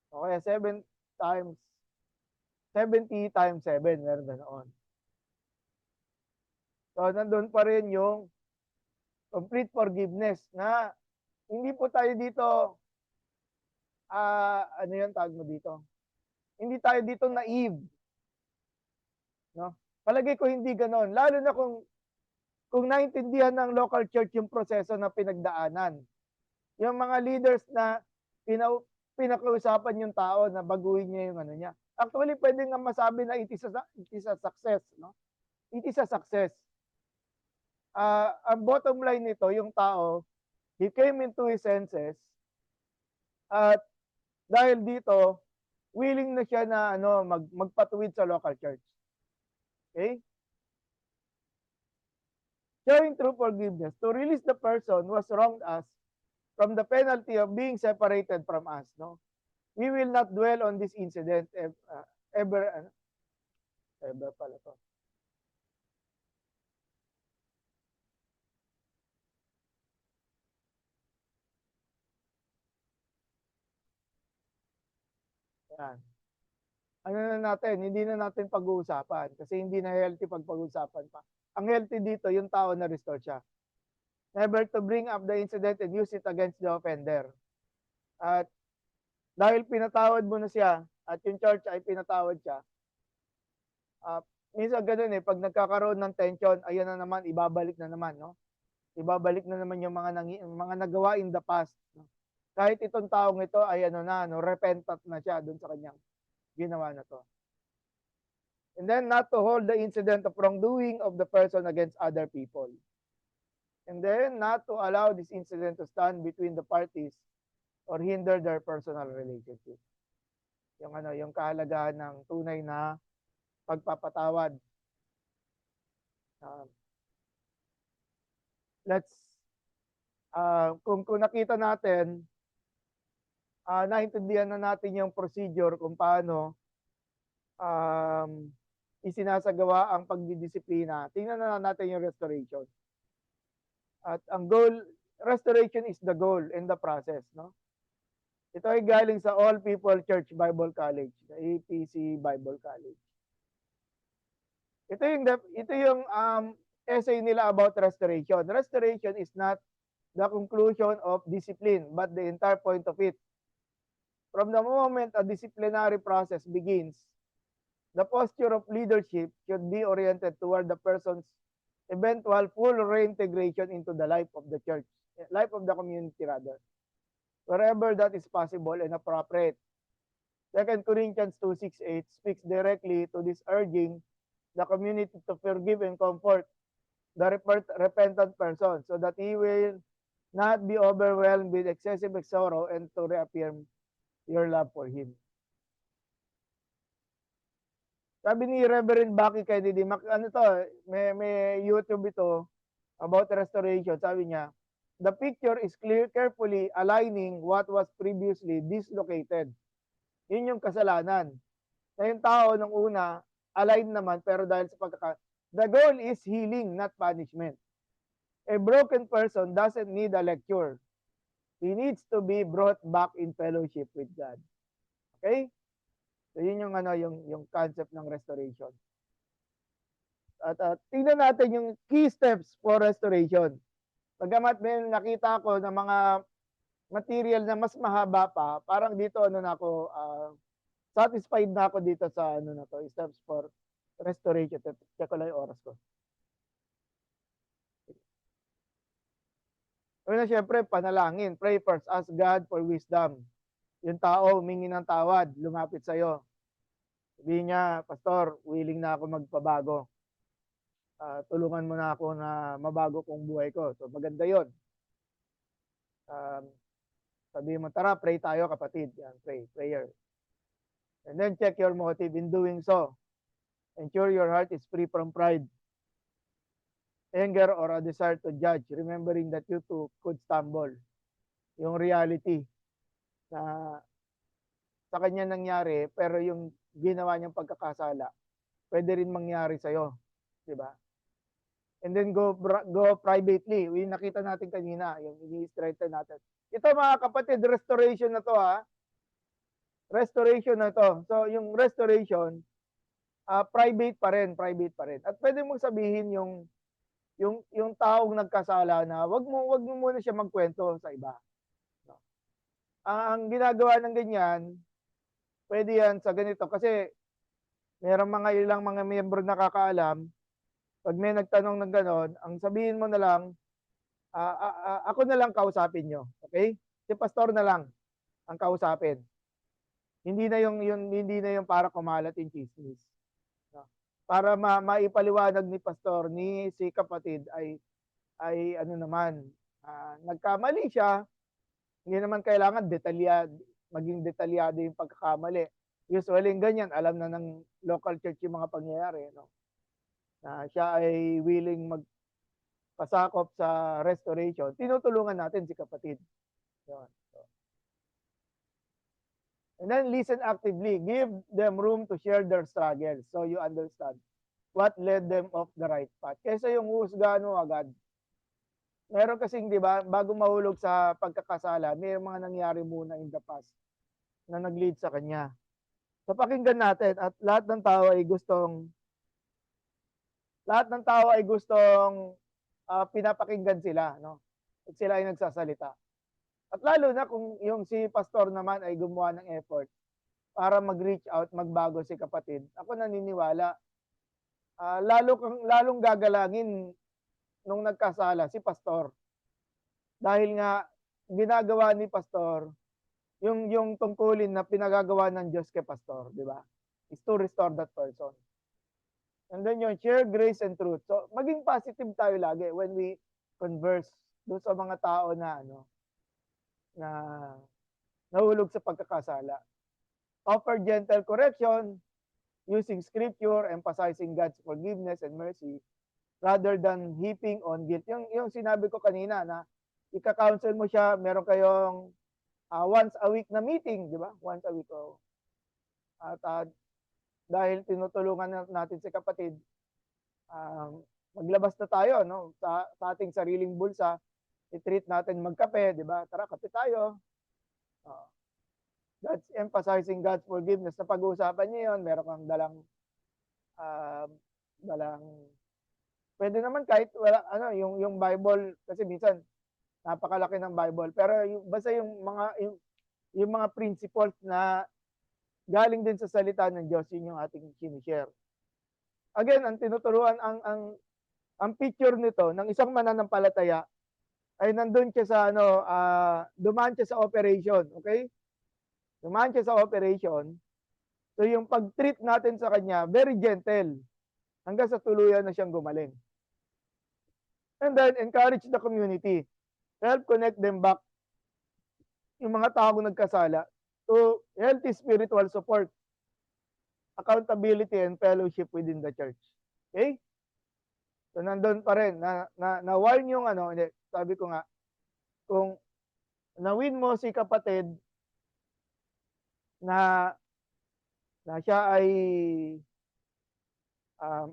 Okay, 7 times, 70 times 7, meron ganoon. So, nandun pa rin yung complete forgiveness na hindi po tayo dito, ano yung tawag mo dito? Hindi tayo dito naive. No? Palagay ko hindi ganoon. Lalo na kung naintindihan ng local church yung proseso na pinagdaanan. Yung mga leaders na pinakausapan yung tao na baguhin niya yung ano niya. Actually, pwede nga masabi na it is a success. No? It is a success. Ang bottom line nito, yung tao, he came into his senses at dahil dito, willing na siya na magpatuwid sa local church. Okay? Showing true forgiveness to release the person who has wronged us from the penalty of being separated from us, no? We will not dwell on this incident ever pala to. Yan. Ano na natin, hindi na natin pag-uusapan kasi hindi na healthy pag-uusapan pa. Ang healthy dito, yung tao na restore siya. Never to bring up the incident and use it against the offender. At dahil pinatawad mo na siya at yung church ay pinatawad siya, minsan ganun pag nagkakaroon ng tension, ayan na naman, ibabalik na naman, no? Ibabalik na naman yung mga nagawa in the past. No? Kahit itong taong ito ay repentant na siya dun sa kanyang ginawa na to. And then not to hold the incident of wrongdoing of the person against other people. And then not to allow this incident to stand between the parties or hinder their personal relationship. Yung kahalagahan ng tunay na pagpapatawad. Kung nakita natin, naintindihan na natin yung procedure kung paano isinasagawa ang pagdidisiplina. Tingnan na natin yung restoration. At ang goal, restoration is the goal in the process, no? Ito ay galing sa All People Church Bible College, sa APC Bible College. Ito yung essay nila about restoration. Restoration is not the conclusion of discipline, but the entire point of it. From the moment a disciplinary process begins, the posture of leadership should be oriented toward the person's eventual full reintegration into the life of the church, life of the community rather, wherever that is possible and appropriate. 2 Corinthians 2:6-8 speaks directly to this, urging the community to forgive and comfort the repentant person so that he will not be overwhelmed with excessive sorrow and to reaffirm your love for him. Sabi ni Reverend Bucky Kennedy, may YouTube ito about restoration. Sabi niya, the picture is carefully aligning what was previously dislocated. Yun yung kasalanan. Na yung tao nung una, aligned naman, pero dahil sa the goal is healing, not punishment. A broken person doesn't need a lecture. He needs to be brought back in fellowship with God. Okay? So yun yung concept ng restoration. At tingnan natin yung key steps for restoration. Pagamat may nakita ko na mga material na mas mahaba pa, parang dito satisfied na ako dito sa steps for restoration. Check ko lang yung oras ko. Una, syempre, panalangin. Pray first. Ask God for wisdom. Yung tao, humingi ng tawad, lumapit sa'yo. Sabihin niya, Pastor, willing na ako magpabago. Tulungan mo na ako na mabago kong buhay ko. So, maganda yun. Sabihin mo, tara, pray tayo, kapatid. Yan, prayer. And then check your motive in doing so. Ensure your heart is free from pride, anger, or a desire to judge, remembering that you too could stumble. Yung reality na sa kanya nangyari, pero yung ginawa niyang pagkakasala, pwede rin mangyari sa'yo. Diba? And then go privately. Yung nakita natin kanina, yung i-strengthen natin. Ito mga kapatid, restoration na to ha. Restoration na to. So yung restoration, private pa rin. At pwede mong sabihin yung taong nagkasala na wag mo muna siya magkwento sa iba. No? Ang ginagawa ng ganyan, pwede yan sa ganito kasi merong ilang mga miyembro nakakaalam, pag may nagtanong ng ganon, ang sabihin mo na lang, ako na lang kausapin nyo. Okay? Si pastor na lang ang kausapin. Hindi na yung para kumalat yung chismis. No? Para maipaliwanag ni pastor, ni si kapatid ay nagkamali siya. Hindi naman kailangan maging detalyado yung pagkakamali. Usually ganyan, alam na ng local church yung mga pangyayari, no? Na siya ay willing magpasakop sa restoration. restoration, tinutulungan natin si kapatid. Yun. So, And then listen actively. Give them room to share their struggles so you understand what led them off the right path. Kaysa yung husgahan mo agad. Meron kasing, di ba, bago mahulog sa pagkakasala, may mga nangyari muna in the past na nag-lead sa kanya. So pakinggan natin at lahat ng tao ay gustong pinapakinggan sila, no? At sila ay nagsasalita. At lalo na kung yung si pastor naman ay gumawa ng effort para mag-reach out, magbago si kapatid. Ako naniniwala, lalong gagalangin nung nagkasala si pastor. Dahil nga ginagawa ni pastor yung tungkulin na pinagagawa ng Diyos kay pastor, di ba? Is to restore that person. And then yung share grace and truth. So maging positive tayo lagi when we converse doon sa mga tao na na nahulog sa pagkakasala. Offer gentle correction using scripture, emphasizing God's forgiveness and mercy rather than heaping on guilt. Yung sinabi ko kanina na ika-counsel mo siya, meron kayong once a week na meeting, di ba? Once a week. Oh. At dahil tinutulungan natin si kapatid, maglabas na tayo, no? Sa ating sariling bulsa, i-treat natin magkape, di ba? Tara, kape tayo. That's emphasizing God's forgiveness. Sa pag-uusapan niyo yun, meron kang dalang pwede naman kahit wala, yung Bible, kasi minsan, napakalaki ng Bible. Pero basta yung mga principles na galing din sa salita ng Diyos, yun yung ating sinishare. Again, ang tinuturuan, ang picture nito ng isang mananampalataya ay nandun siya sa dumaan siya sa operation, okay? Dumaan siya sa operation. So yung pag-treat natin sa kanya, very gentle hanggang sa tuluyan na siyang gumaling. And then encourage the community. Help connect them back, yung mga tao nagkasala, to healthy spiritual support, accountability, and fellowship within the church. Okay? So nandun pa rin, na-warn yung sabi ko nga, kung na-win mo si kapatid na siya ay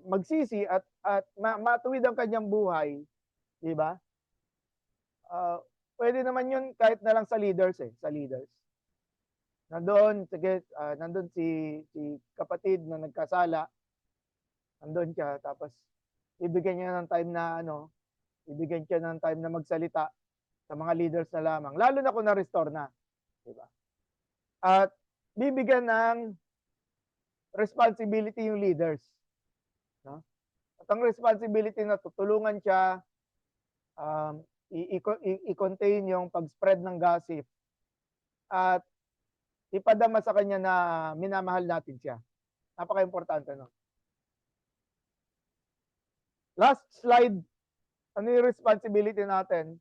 magsisi at matuwid ang kanyang buhay, di ba? Pwede naman yun kahit na lang sa leaders sa leaders. Nandun si kapatid na nagkasala, nandun siya, tapos ibigyan niya ng time na magsalita sa mga leaders na lamang, lalo na kung na-restore na, di ba? At bibigyan ng responsibility yung leaders, no? At ang responsibility na tutulungan siya i-contain yung pag-spread ng gossip at ipadama sa kanya na minamahal natin siya. Napaka-importante, no? Last slide, ano yung responsibility natin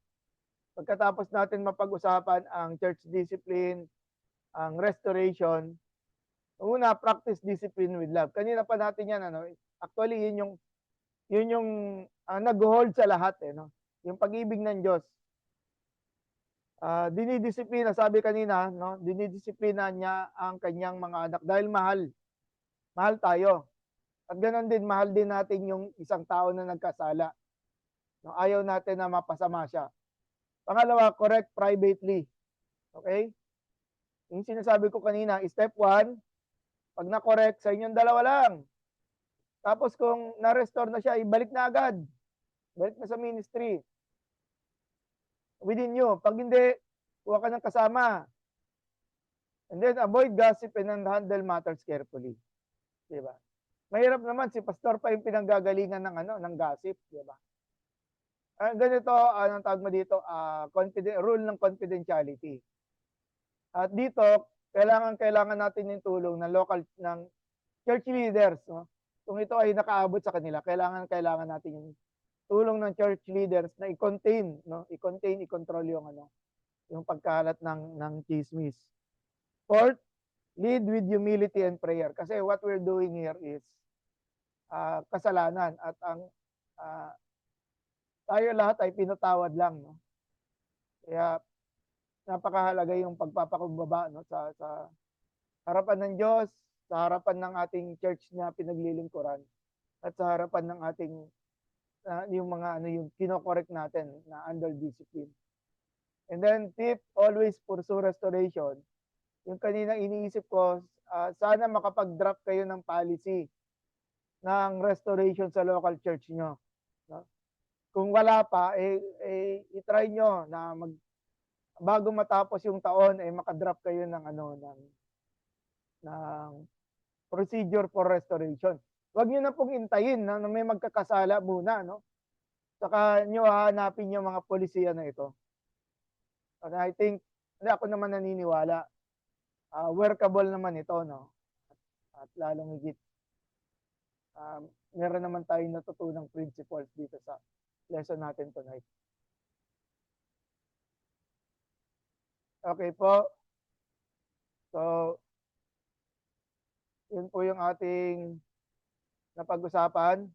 pagkatapos natin mapag-usapan ang church discipline, ang restoration? Una, practice discipline with love. Kanina pa natin yan, actually yun yung nag-hold sa lahat, no? Yung pag-ibig ng Diyos. Dinidisiplina, sabi kanina, no? Dinidisiplina niya ang kanyang mga anak dahil mahal tayo. At ganoon din, mahal din natin yung isang tao na nagkasala, no? Ayaw natin na mapasama siya. Pangalawa, correct privately. Okay? Yung sinasabi ko kanina, step 1, pag na-correct sa inyong dalawa lang. Tapos kung na-restore na siya, ibalik na agad. Balik na sa ministry. Within you. Pag hindi, huwag ka ng kasama. And then avoid gossip and handle matters carefully. Diba? Mahirap naman si pastor pa yung pinanggagalingan ng gossip, diba? Ganito, anong tawag mo dito? Rule ng confidentiality. At dito, kailangan natin yung tulong ng church leaders, no? Kung ito ay nakaabot sa kanila, kailangan natin yung tulong ng church leaders na i-contain, no? I-control yung pagkalat ng chismis. Fourth, lead with humility and prayer. Kasi what we're doing here is kasalanan at ang tayo lahat ay pinatawad lang, no? Kaya napakahalaga yung pagpapakumbaba, no, sa harapan ng Diyos, sa harapan ng ating church na pinaglilingkuran, at sa harapan ng ating yung mga ano yung kino-correct natin na under discipline. And then tip, always pursue restoration. Yung kanina iniisip ko, sana makapag-draft kayo ng policy ng restoration sa local church nyo. No? Kung wala pa, i-try nyo na bago matapos yung taon, makadraft kayo ng ng procedure for restoration. Huwag nyo na pong intayin na may magkakasala muna, no? Saka nyo hahanapin yung mga polisiya na ito. And I think, ako naman naniniwala, workable naman ito, no? At lalong higit, meron naman tayong natutunang principles dito sa lesson natin tonight. Okay po. So, yun po yung ating napag-usapan.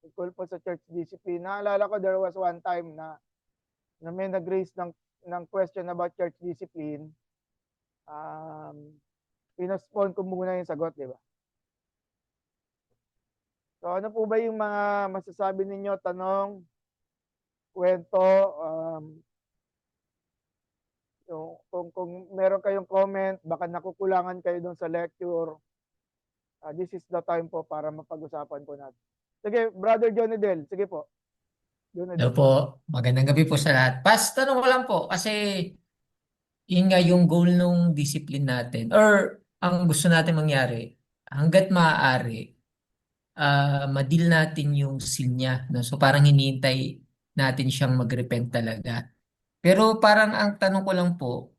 Tungkol po sa church discipline. Naalala ko there was one time na may nag-raise ng question about church discipline. Pinospone ko muna yung sagot, di ba? So ano po ba yung mga masasabi ninyo, tanong, kwento, kung meron kayong comment, baka nakukulangan kayo doon sa lecture, this is the time po para mapag-usapan po natin. Sige, Brother Johnny Del, sige po. Hello po, magandang gabi po sa lahat. Pas, tanong ko lang po, kasi yun nga yung goal nung discipline natin or ang gusto natin mangyari, hanggat maaari, ma-deal natin yung sin niya. No? So parang hinihintay natin siyang mag-repent talaga. Pero parang ang tanong ko lang po,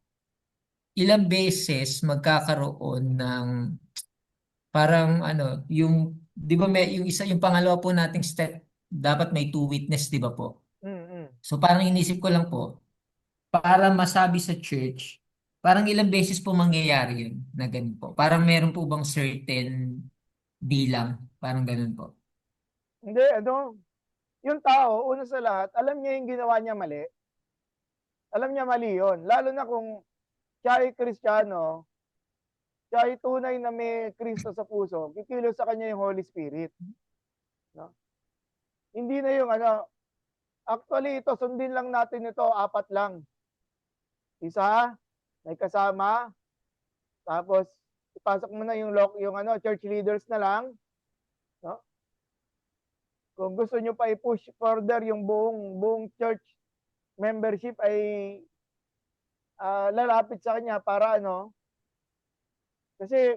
ilang beses magkakaroon ng parang ano, yung, di ba may, yung isa, yung pangalawa po nating step, dapat may two witness, di ba po? Mm-hmm. So parang inisip ko lang po, para masabi sa church, parang ilang beses po mangyayari yun na ganun po. Parang meron po bang certain bilang, parang ganun po. Hindi, yung tao, una sa lahat, alam niya yung ginawa niya mali. Alam niya mali yun. Lalo na kung siya ay Kristiyano, siya ay tunay na may Kristo sa puso, kikilos sa kanya yung Holy Spirit. No? Hindi na yung actually ito, sundin lang natin ito, 4 lang. Isa, may kasama, tapos ipasok mo na yung church leaders na lang, no? Kung gusto niyo pa i-push further yung buong church membership ay lalapit sa kanya para kasi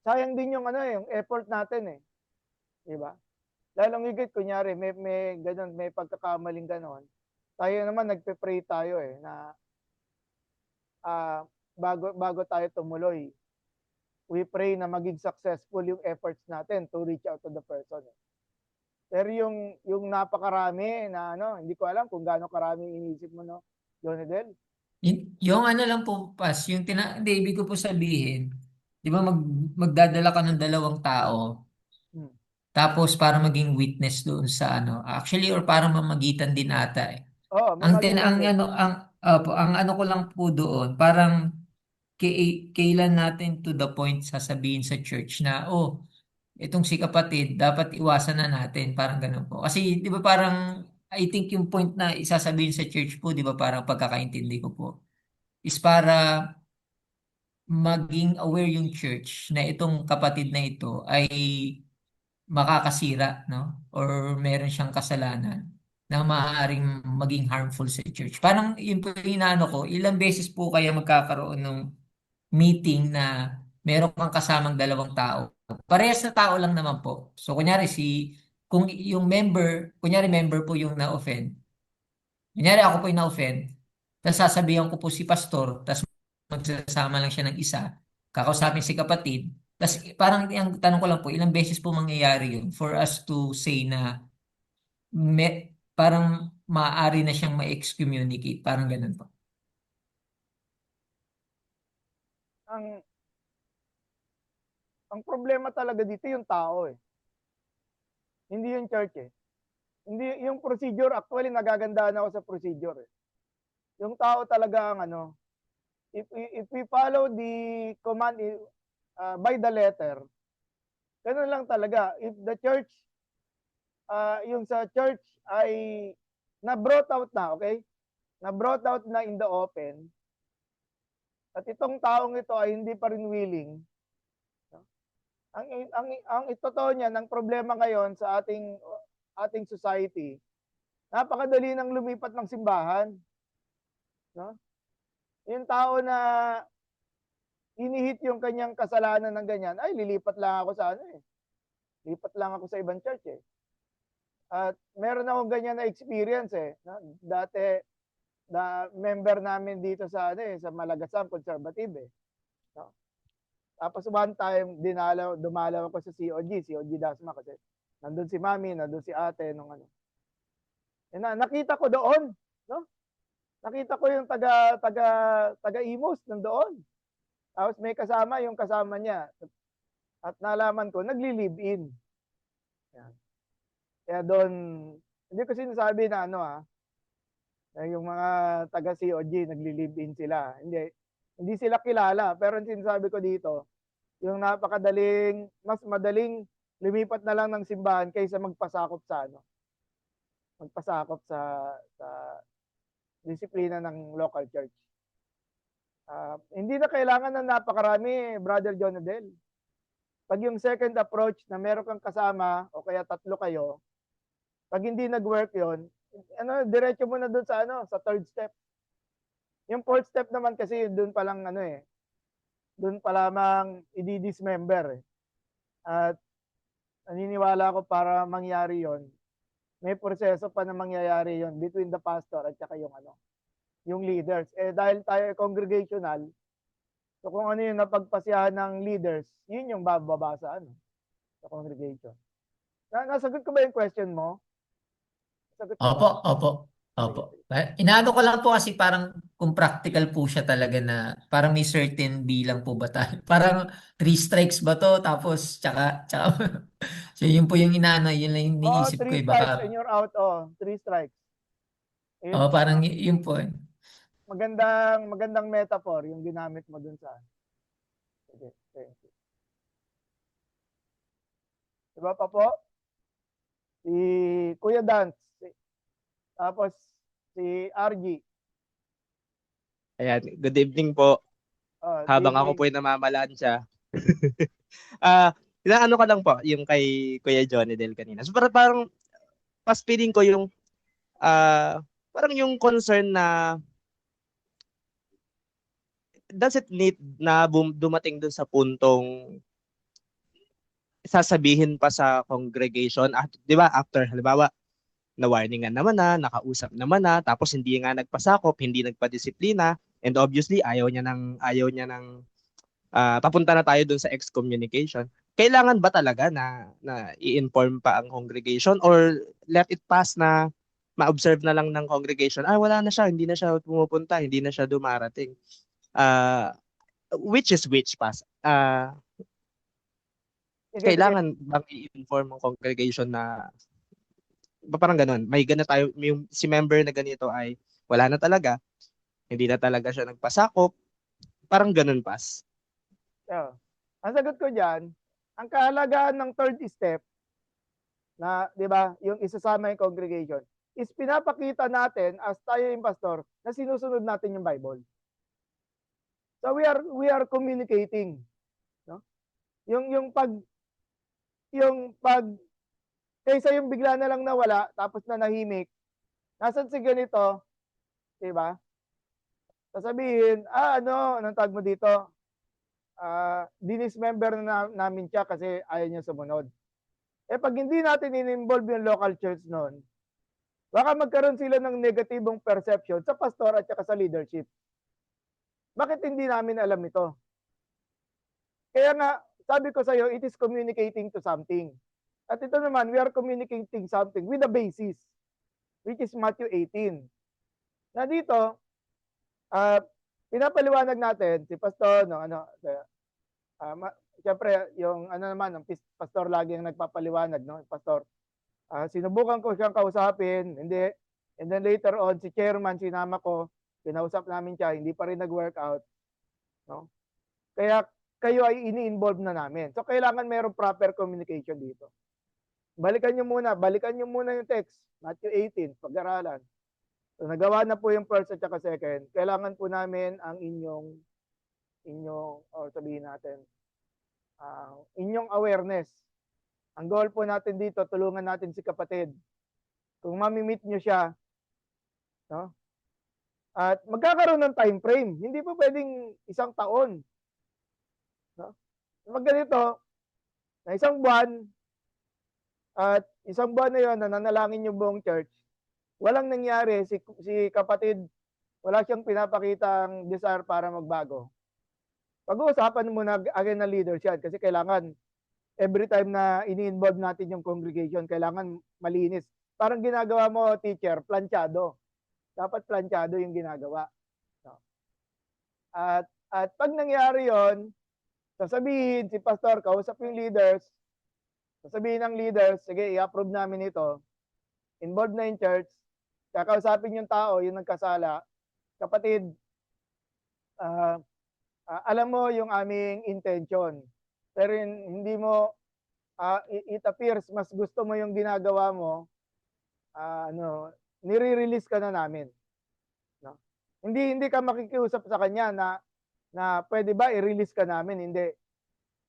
sayang din yung effort natin eh, di ba? Lalong higit kunyari may ganun, may pagkakamaling ganon. Tayo naman nagpe-pray tayo na bago tayo tumuloy. We pray na maging successful yung efforts natin to reach out to the person. Pero yung napakarami na hindi ko alam kung gaano karami iniisip mo, no, Jonedel? Yung ano lang po, pas, hindi, ibig ko po sabihin, di ba magdadala ka ng dalawang tao, Hmm. tapos para maging witness doon sa ano, actually, or para mamagitan din ata eh. Oo, mamagitan din. Ang ano ko lang po doon, parang kailan natin to the point sasabihin sa church na, oh, itong si kapatid, dapat iwasan na natin. Parang ganun po. Kasi, di ba parang, I think yung point na isasabihin sa church po, di ba parang pagkakaintindi ko po, is para maging aware yung church na itong kapatid na ito ay makakasira, no? Or meron siyang kasalanan na maaaring maging harmful sa church. Parang yun po yung inaano ko, ilang beses po kaya magkakaroon ng meeting na meron kang kasamang dalawang tao. Parehas na tao lang naman po. So kunyari kung yung member, kunyari member po yung na-offend. Kunyari ako po yung na-offend. Tapos sasabihan ko po si pastor, tapos magsasama lang siya ng isa. Kakausapin si kapatid. Tapos parang ang tanong ko lang po, ilang beses po mangyayari yun for us to say na parang maaari na siyang ma-excommunicate. Parang ganun po. Ang ang problema talaga dito yung tao eh. Hindi yung church eh. Hindi yung procedure, actually nagagandahan ako sa procedure eh. Yung tao talaga ang if we follow the command by the letter, ganun lang talaga. If the church, yung sa church ay na-brought out na, okay? Na-brought out na in the open, at itong taong ito ay hindi pa rin willing, no? Ang totoo niyan, ang problema ngayon sa ating society, napakadali nang lumipat ng simbahan, no? Yung tao na hinihit yung kanyang kasalanan ng ganyan, ay lilipat lang ako sa ano eh. Lipat lang ako sa ibang church eh. At meron akong ganyan na experience eh. No? Dati, member namin dito sa ano eh, sa Malagasan Conservative eh. No? Tapos one time, dumalaw ako sa COG Dasma kasi nandun si Mami, nandun si Ate nung ano. E nakita ko doon, no? Nakita ko yung taga Imus nandoon. Tapos may kasama yung kasama niya. At nalaman ko, nagli-live-in. Yan. Kaya doon, hindi ko sinasabi na ano yung mga taga COG, nagli-live-in sila. Hindi sila kilala. Pero sinasabi ko dito, yung mas madaling lumipat na lang ng simbahan kaysa magpasakop sa sa disiplina ng local church. Hindi na kailangan ng napakarami, Brother Jonadel. Pag yung second approach na meron kang kasama o kaya tatlo kayo, pag hindi nag-work yon, diretso mo na doon sa third step. Yung fourth step naman kasi doon pa lang doon pa lamang i-dismember eh. At naniniwala ko para mangyari yon, may proseso pa na mangyayari yon between the pastor at saka yung leaders. Eh dahil tayo congregational, so kung ano yung napagpasyahan ng leaders, yun yung bababa sa sa congregation. Nasagot ko ba yung question mo? Nasagot ko ba? Opo, opo, opo. Inaano ko lang po kasi parang kung practical po siya talaga na parang may certain bilang po ba tayo? Parang 3 strikes ba to? Tapos tsaka so yun po yung inaano, yun lang yung Oh, iniisip ko three eh. strikes and Baka, you're out. Oh, 3 strikes. Yun, parang yun po eh. magandang metaphor yung ginamit mo dun sa. Sige, thank you. Diba pa po? Si Kuya Dance. Tapos si RG. Ayan, good evening po. Oh, Habang ako evening. po ay namamalansya. Ano ka lang po, yung kay Kuya Johnny Del kanina. So parang mas feeling ko yung parang yung concern na does it need na dumating dun sa puntong sasabihin pa sa congregation at 'di ba after halimbawa na-warningan naman na, nakausap naman na, tapos hindi nga nagpasakop, hindi nagpadisiplina, and obviously ayaw niya ng papunta na tayo dun sa excommunication. Kailangan ba talaga na i-inform pa ang congregation or let it pass na ma-observe na lang ng congregation, wala na siya, hindi na siya pumupunta, hindi na siya dumarating. Which is which pass? Sige. Kailangan bang i-inform ang congregation na parang ganun, may gana tayo, yung si member na ganito ay wala na talaga, hindi na talaga siya nagpasakop, parang ganun pass. Yeah. Ang sagot ko dyan, ang kahalagahan ng third step na, di ba, yung isasama yung congregation, is pinapakita natin as tayo yung pastor na sinusunod natin yung Bible. So we are communicating, no? Yung pag kaysa yung bigla na lang nawala tapos nanahimik. Nasaan si ganito? 'Di ba? Sasabihin, anong tawag mo dito? Dinismember na namin siya kasi ayaw niya sumunod. Eh pag hindi natin in-involve yung local church noon, baka magkaroon sila ng negatibong perception sa pastor at saka sa leadership. Bakit hindi namin alam ito? Kaya nga, sabi ko sa iyo, it is communicating to something. At ito naman, we are communicating something with a basis, which is Matthew 18. Na dito, pinapaliwanag natin si pastor, siyempre, yung naman, ang pastor lagi ang nagpapaliwanag, no? Pastor, sinubukan ko siyang kausapin, hindi. And then later on, si chairman, sinama ko, kinausap namin siya, hindi pa rin nag-workout. no? Kaya kayo ay ini-involve na namin. So kailangan mayroong proper communication dito. Balikan nyo muna yung text, Matthew 18, pag-aralan. So nagawa na po yung first at saka second. Kailangan po namin ang inyong or sabihin natin, inyong awareness. Ang goal po natin dito, tulungan natin si kapatid. Kung mamimit nyo siya, no? At magkakaroon ng time frame. Hindi po pwedeng isang taon. No? Pag ganito, na isang buwan, at isang buwan na yun, nananalangin yung buong church, walang nangyari, si kapatid, wala siyang pinapakitang desire para magbago. Pag-uusapan muna again ng leaders yan kasi kailangan every time na ini-involve natin yung congregation, kailangan malinis. Parang ginagawa mo, teacher, planchado. Dapat planchado yung ginagawa. No? At pag nangyari yon, sasabihin si pastor, kausap yung leaders, sasabihin ng leaders, sige, i-approve namin ito, involved na yung church, kakausapin yung tao, yung nagkasala, kapatid, alam mo yung aming intention, pero hindi mo, it appears, mas gusto mo yung ginagawa mo, nire-release ka na namin. No? Hindi ka makikiusap sa kanya na pwede ba i-release ka namin? Hindi.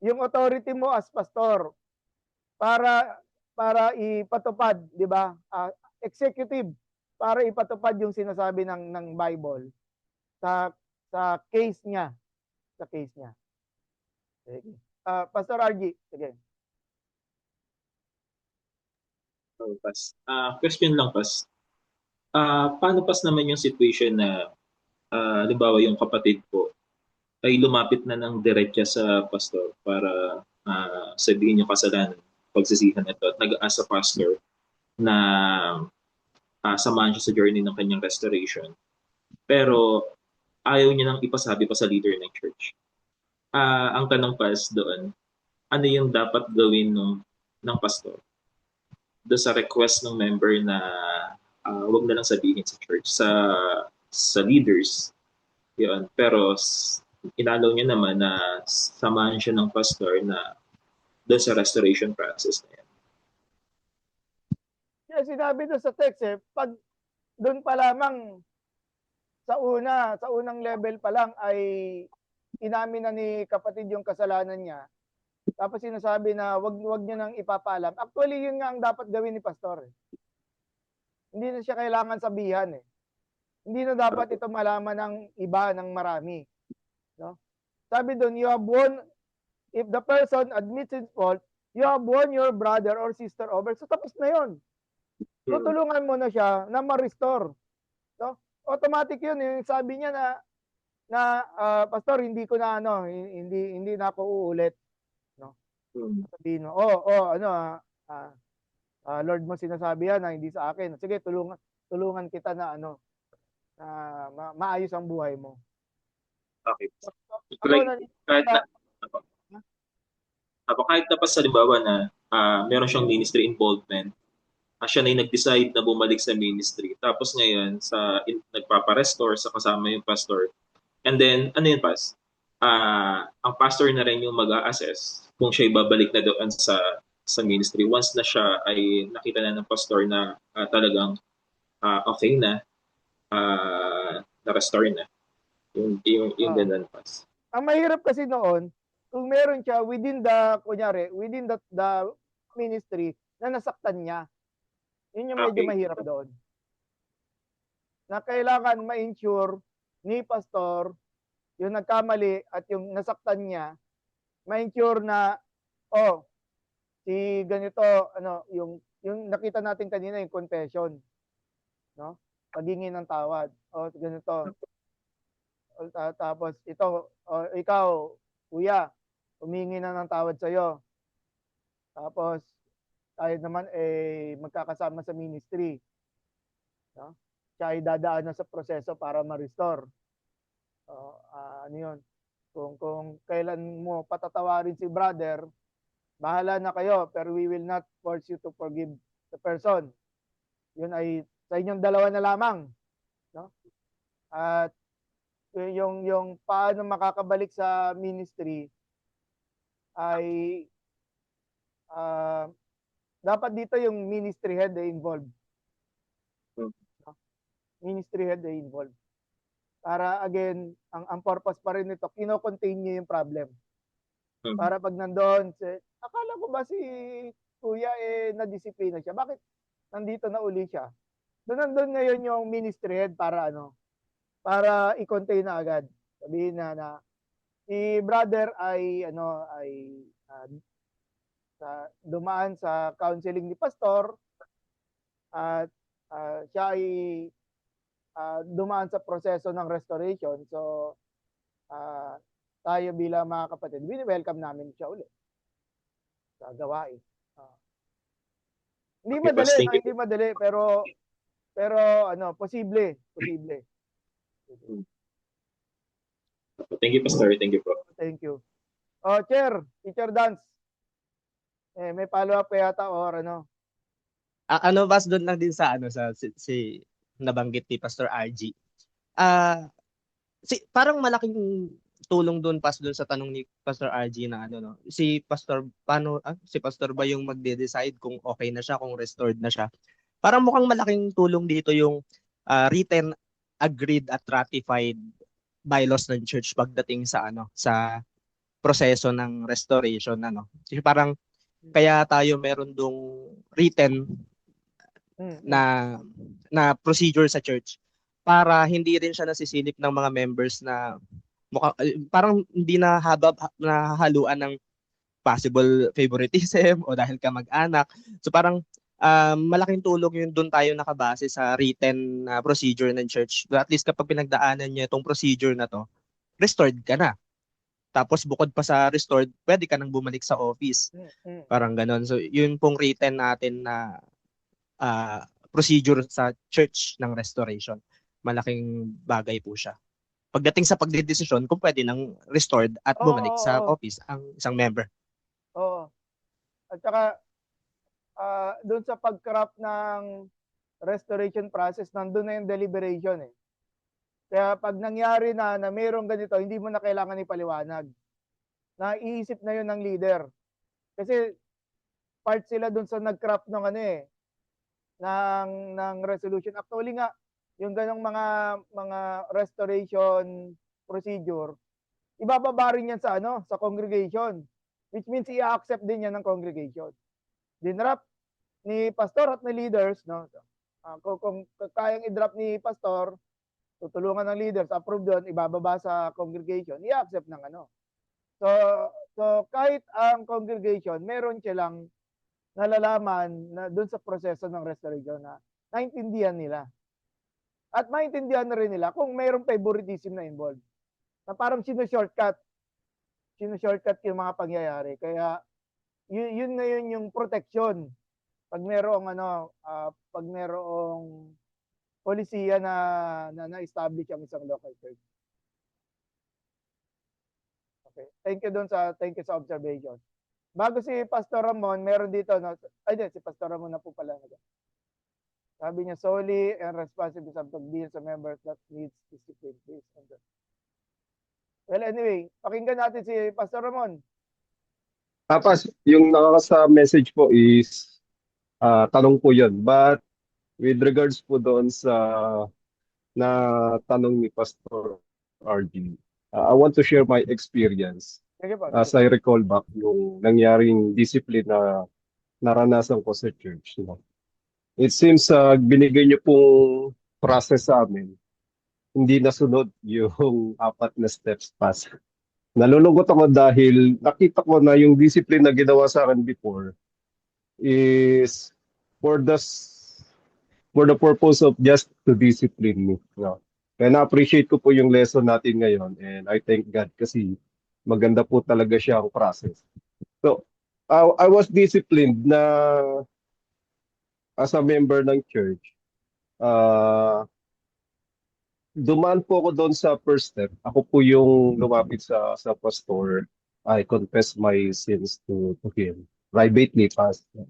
Yung authority mo as pastor para ipatupad, 'di ba? Executive para ipatupad yung sinasabi ng Bible sa case niya, Sige. Pastor RG, sige. Pas. Question lang, Pas. Paano pas naman yung situation na halimbawa yung kapatid ko ay lumapit na ng diretsa sa pastor para sabihin yung kasalanan, pagsisihan ito at nag-aasa pastor na samahan siya sa journey ng kanyang restoration. Pero ayaw niya nang ipasabi pa sa leader ng church. Ang tanong Pas doon, ano yung dapat gawin ng pastor doon sa request ng member na wag na lang sabihin sa church, sa leaders, yun. Pero inalaw niya naman na samahan siya ng pastor na doon sa restoration process na yan. Yeah, sinabi doon sa text pag doon pa lamang sa unang level pa lang ay inamin na ni kapatid yung kasalanan niya. Tapos sinasabi na wag niya nang ipapaalam. Actually, yun nga ang dapat gawin ni pastor. Hindi na siya kailangan sabihan Hindi na dapat ito malaman ng iba, ng marami. No? Sabi doon, if the person admits his fault, you have won your brother or sister over. So tapos na yun. Tutulungan mo na siya na ma-restore. No? Automatic yun. Yung sabi niya na pastor, hindi ko na hindi na ako uulit. No? Sabihin mo, Lord mo sinasabi yan na hindi sa akin. Sige, tulungan kita na maayos ang buhay mo. Okay. Kahit na pa sa halimbawa na meron siyang ministry involvement, siya na yung nag-decide na bumalik sa ministry. Tapos ngayon, nagpapa-restore sa kasama yung pastor. And then, ano yun, Pas? Ang pastor na rin yung mag-a-assess kung siya babalik na doon sa ministry. Once na siya ay nakita na ng pastor na talagang okay na, na-restore na. Yung ganun, Pas. Ang mahirap kasi noon, kung meron siya within the ministry na nasaktan niya, yun yung medyo mahirap doon. Na kailangan ma-ensure ni pastor yung nagkamali at yung nasaktan niya, ma-ensure na si ganito yung nakita natin kanina yung confession, no? Paghingi ng tawad. Ganito. Tapos ito, ikaw, kuya, humingi na ng tawad sa iyo. Tapos tayo naman magkakasama sa ministry. No? Siya ay dadaan na sa proseso para ma-restore. Ano yun? Kung kailan mo patatawarin si brother, bahala na kayo, pero we will not force you to forgive the person. Yun ay sa inyong dalawa na lamang. No? At yung paano makakabalik sa ministry ay dapat dito yung ministry head ay involved. Ministry head ay involved. Para again, ang purpose pa rin nito, kino-contain niyo yung problem. Para pag nandoon, akala ko ba si Kuya na-disiplina siya? Bakit nandito na uli siya? Nandun ngayon yung ministry head para para i-contain na agad. Sabihin na si brother ay dumaan sa counseling ni pastor at siya ay dumaan sa proseso ng restoration. So tayo bilang mga kapatid, welcome namin siya ulit sa gawain. Hindi Okay, madali, Pas, thank you. hindi madali, pero posible. Thank you, Pastor. Thank you, Prof. Thank you. Teacher Dance. May follow-up pa yata or ano? Bas doon lang din sa si nabanggit ni Pastor RG. Parang malaking tulong doon doon sa tanong ni Pastor RG na si Pastor si Pastor ba yung magde-decide kung okay na siya, kung restored na siya. Parang mukhang malaking tulong dito yung written, agreed at ratified bylaws ng church pagdating sa sa proseso ng restoration Kasi parang kaya tayo meron dong written na procedure sa church para hindi rin siya nasisilip ng mga members na parang hindi nahahaluan ng possible favoritism o dahil ka mag-anak. So parang malaking tulong yun, doon tayo nakabase sa written procedure ng church. At least kapag pinagdaanan niya itong procedure na to, restored ka na. Tapos bukod pa sa restored, pwede ka nang bumalik sa office. Parang ganon. So yun pong written natin na procedure sa church ng restoration. Malaking bagay po siya. Pagdating sa pagdedesisyon, kung pwede nang restored at bumalik sa office ang isang member. Oo. At saka doon sa pag-craft ng restoration process, nandun na yung deliberation eh. Kaya pag nangyari na mayroong ganito, hindi mo na kailangan ipaliwanag. Naiisip na yun ng leader. Kasi part sila doon sa nag-craft ng ng resolution. Actually nga, yung ganong mga restoration procedure, ibababa rin yan sa sa congregation. Which means i-accept din yan ng congregation. Dinrap ni pastor at ni leaders, kung kayang i-drop ni pastor, tutulungan ng leaders, approve doon, ibababa sa congregation, i-accept ng So kahit ang congregation, meron silang nalalaman na doon sa proseso ng restoration na naintindihan nila. At maintindihan na rin nila kung mayroong favoritism na involved. Na parang sinushortcut yung mga pangyayari. Kaya yun ngayon yung protection pag mayroong polisiya na-establish ang isang local church. Okay. Thank you sa observation. Bago si Pastor Ramon, meron dito si Pastor Ramon na po pala. Sabi niya, solely and responsible to deal sa members that needs discipline. Please. Well, anyway, pakinggan natin si Pastor Ramon. Tapos, yung nakakasa message po is, tanong po yun. But, with regards po doon sa na tanong ni Pastor RG, I want to share my experience. As I recall back yung nangyaring discipline na naranasan ko sa church. It seems binigay niyo pong process sa amin, hindi nasunod yung 4 na steps pas. Nalulungkot ako dahil nakita ko na yung discipline na ginawa sa akin before is for the purpose of just to discipline me. Kaya na-appreciate ko po yung lesson natin ngayon and I thank God kasi maganda po talaga siya ang process. So, I was disciplined na as a member ng church. Dumaan po ako doon sa first step. Ako po yung lumapit sa pastor. I confess my sins to him. Privately, pastor.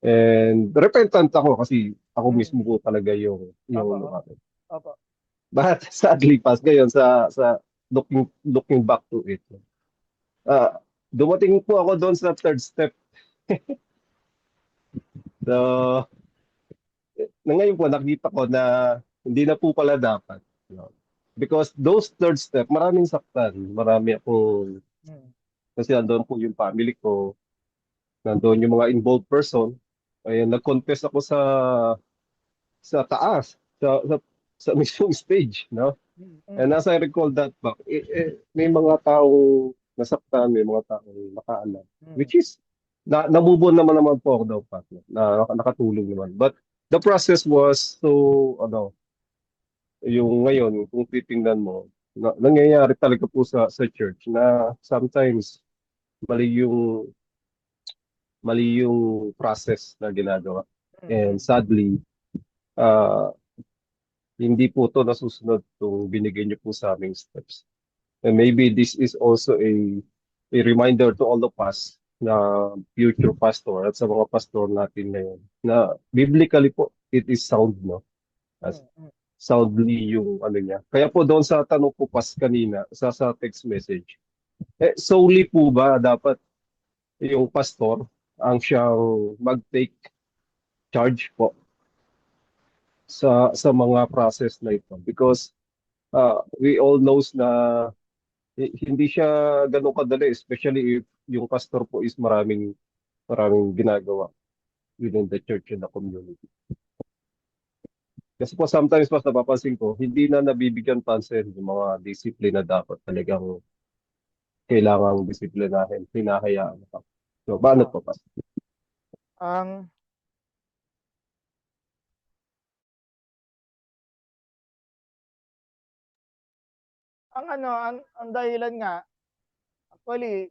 And repentant ako kasi ako mismo po talaga yung lumapit. Opo. But sadly, pas ngayon sa looking back to it, dumating po ako doon sa third step. So, na ngayon po nakita ko na hindi na po pala dapat. No? Because those third step, maraming saktan. Marami akong, Hmm. kasi nandoon po yung family ko, nandoon yung mga involved person. Ayun, nag-confess ako sa taas, sa mismong stage, no? Hmm. And as I recall that back, may mga taong nasaktan, may mga taong nakaalam, Hmm. which is, namubon naman po ako daw, partner, na nakatulong naman. But the process was so, yung ngayon, kung titingnan mo, nangyayari talaga po sa church na sometimes mali yung mali yung process na ginagawa. And Hmm. sadly, uh, hindi po to nasusunod itong binigay niyo po sa aming steps. And maybe this is also a reminder to all of us na future pastor at sa mga pastor natin ngayon na biblically po it is sound, no? As Hmm. soundly yung ano niya. Kaya po doon sa tanong ko pas kanina sa text message, solely po ba dapat yung pastor ang siyang mag-take charge po sa mga process na ito? Because we all knows na hindi siya ganun kadali, especially if yung pastor po is maraming ginagawa within the church and the community. Kasi po sometimes mas napapansin ko, hindi na nabibigyan pansin yung mga disiplina dapat talagang kailangang disiplinahin, hinahayaan pa. So, paano Ah, po pa? ang ang dahilan nga, actually,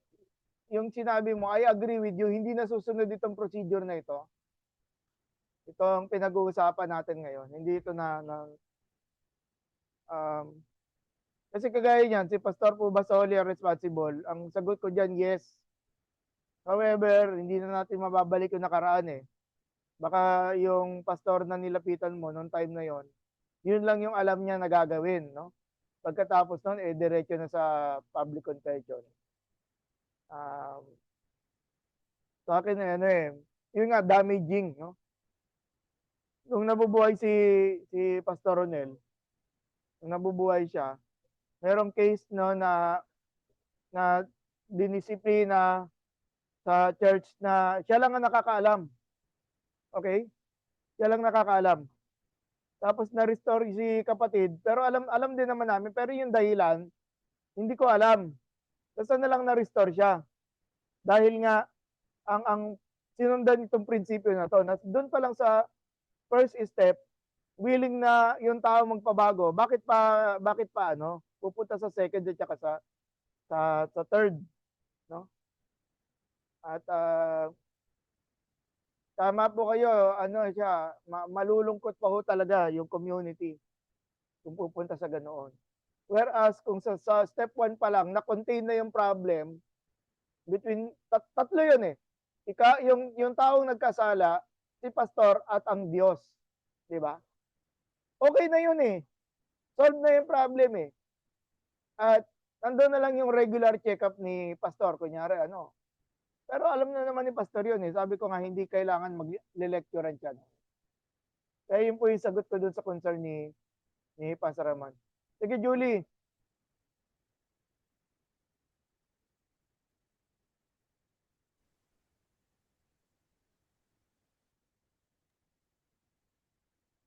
yung sinabi mo, I agree with you, hindi nasusunod itong procedure na ito. Ito ang pinag-uusapan natin ngayon. Hindi ito um, kasi kagaya niyan, si Pastor po ba solely responsible? Ang sagot ko diyan, yes. However, hindi na natin mababalik yung nakaraan eh. Baka yung pastor na nilapitan mo noong time na yon, yun lang yung alam niya na gagawin, no? Pagkatapos noon, diretso na sa public confession. Um, sa akin, yun nga, damaging, no? Nung nabubuhay si Pastor Ronel, nung nabubuhay siya, merong case no na dinisiplina sa church na siya lang ang nakakaalam. Okay? Siya lang nakakaalam. Tapos na-restore si kapatid, pero alam alam din naman namin, pero yung dahilan, hindi ko alam. Basta na lang na-restore siya. Dahil nga ang sinundan itong prinsipyo na to, na doon pa lang sa first step, willing na yung tao magpabago. Bakit pa pupunta sa second at saka sa third, no? At tama po kayo, siya, malulungkot pa ho talaga yung community kung pupunta sa ganoon. Whereas kung sa step 1 pa lang na-contain na yung problem between tatlo yun eh. Yung taong nagkasala, si pastor at ang Diyos, 'di ba? Okay na yun eh. Solve na yung problem eh. At nandoon na lang yung regular check-up ni pastor, kunyari Pero alam na naman ni pastor yun eh. Sabi ko nga hindi kailangan mag-lecturean siya. Kaya yun po yung sagot ko dun sa concern ni Pastor Raman. Sige, Julie.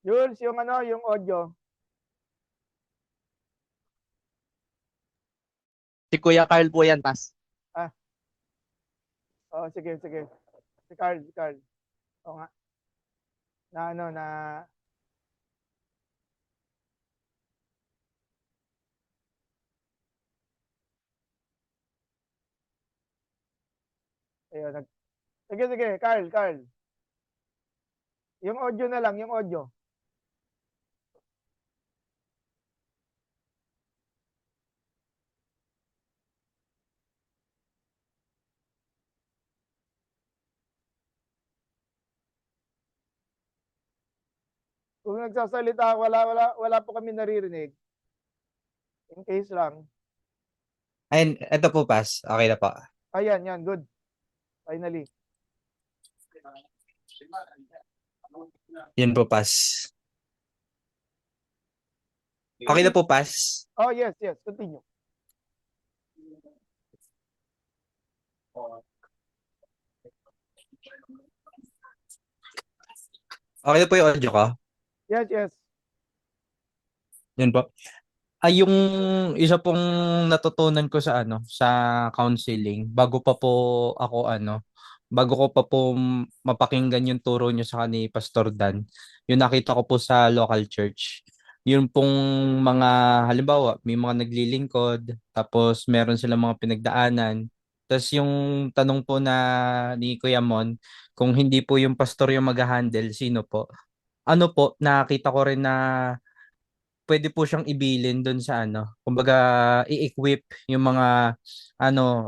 Jules, yung audio. Si Kuya Carl po yan, Pas. Ah, oh, sige. Si Carl. O nga. Na ayun, sige, Carl. Yung audio na lang, yung audio. Kung nagsasalita, wala po kami naririnig. In case lang. Ayun, eto po, Pas. Okay na po. Ayan, yan, good. Finally. Yun po, Pas. Okay na po, Pas. Oh, yes, yes. Continue. Okay na po yung audio ko. Yes, yes. Yun po. Ay, yung isa pong natutunan ko sa sa counseling, bago ko pa po mapakinggan yung turo niyo sa ni Pastor Dan, yung nakita ko po sa local church. Yun pong mga, halimbawa, may mga naglilingkod, tapos meron silang mga pinagdaanan. Tapos yung tanong po na ni Kuya Mon, kung hindi po yung pastor yung mag-handle, sino po? Ano po, nakita ko rin na pwede po siyang ibilin doon sa kumbaga i-equip yung mga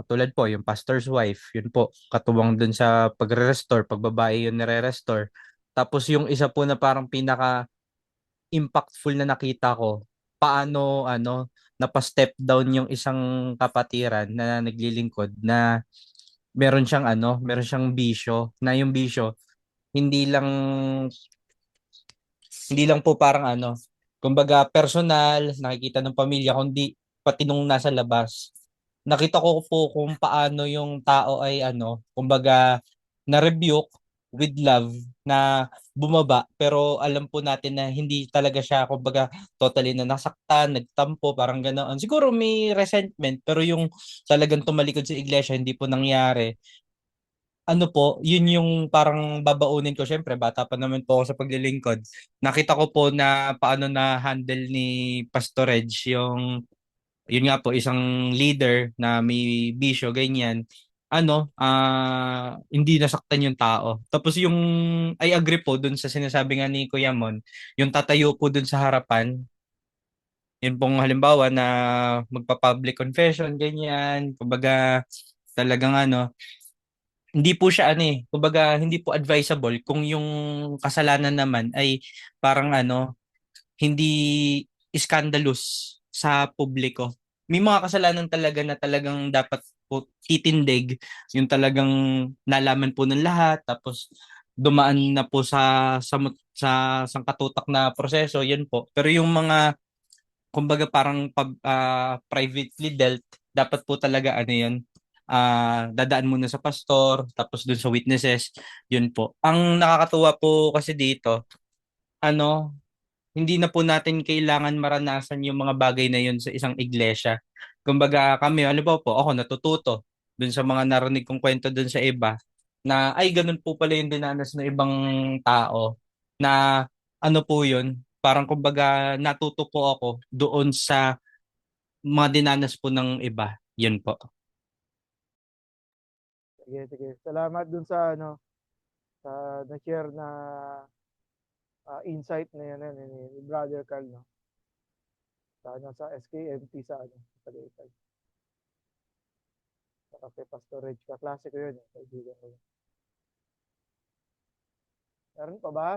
tulad po yung pastor's wife, yun po, katuwang doon sa pagre-restore, pagbabae yun nire-restore. Tapos yung isa po na parang pinaka impactful na nakita ko, paano napa-step down yung isang kapatiran na naglilingkod na meron siyang bisyo, na yung bisyo hindi lang hindi lang po parang kumbaga personal, nakikita ng pamilya, kundi pati nung nasa labas. Nakita ko po kung paano yung tao ay kumbaga na-rebuke with love na bumaba, pero alam po natin na hindi talaga siya kumbaga totally na nasaktan, nagtampo, parang ganoon. Siguro may resentment, pero yung talagang tumalikod sa iglesia hindi po nangyari. Yun yung parang babaunin ko. Syempre, bata pa naman po ako sa paglilingkod. Nakita ko po na paano na handle ni Pastor Reg yun nga po, isang leader na may bisyo, ganyan. Hindi nasaktan yung tao. Tapos yung, I agree po dun sa sinasabi nga ni Kuya Mon, yung tatayo po dun sa harapan, yun pong halimbawa na magpa-public confession, ganyan. Kumbaga, talagang hindi po siya kumbaga hindi po advisable kung yung kasalanan naman ay parang hindi scandalous sa publiko. May mga kasalanan talaga na talagang dapat po titindig, yung talagang nalaman po ng lahat, tapos dumaan na po sa sangkatutak na proseso, yun po. Pero yung mga kumbaga parang privately dealt, dapat po talaga yun, dadaan muna sa pastor, tapos dun sa witnesses, yun po. Ang nakakatuwa po kasi dito, ano, hindi na po natin kailangan maranasan yung mga bagay na yun sa isang iglesia. Kumbaga kami, ano po, ako natututo dun sa mga narinig kong kwento dun sa iba, na ay ganun po pala yung dinanas ng ibang tao, na po yun, parang kumbaga natuto po ako doon sa mga dinanas po ng iba. Yun po. Sige, sige. Salamat dun sa sa na-share na insight na yan ni Brother Carl, no? Sa SKMT sa sa Tagaytay. Saka kay Pastor Reg, kaklase ko yun, kaibigan ko yun. Meron pa ba?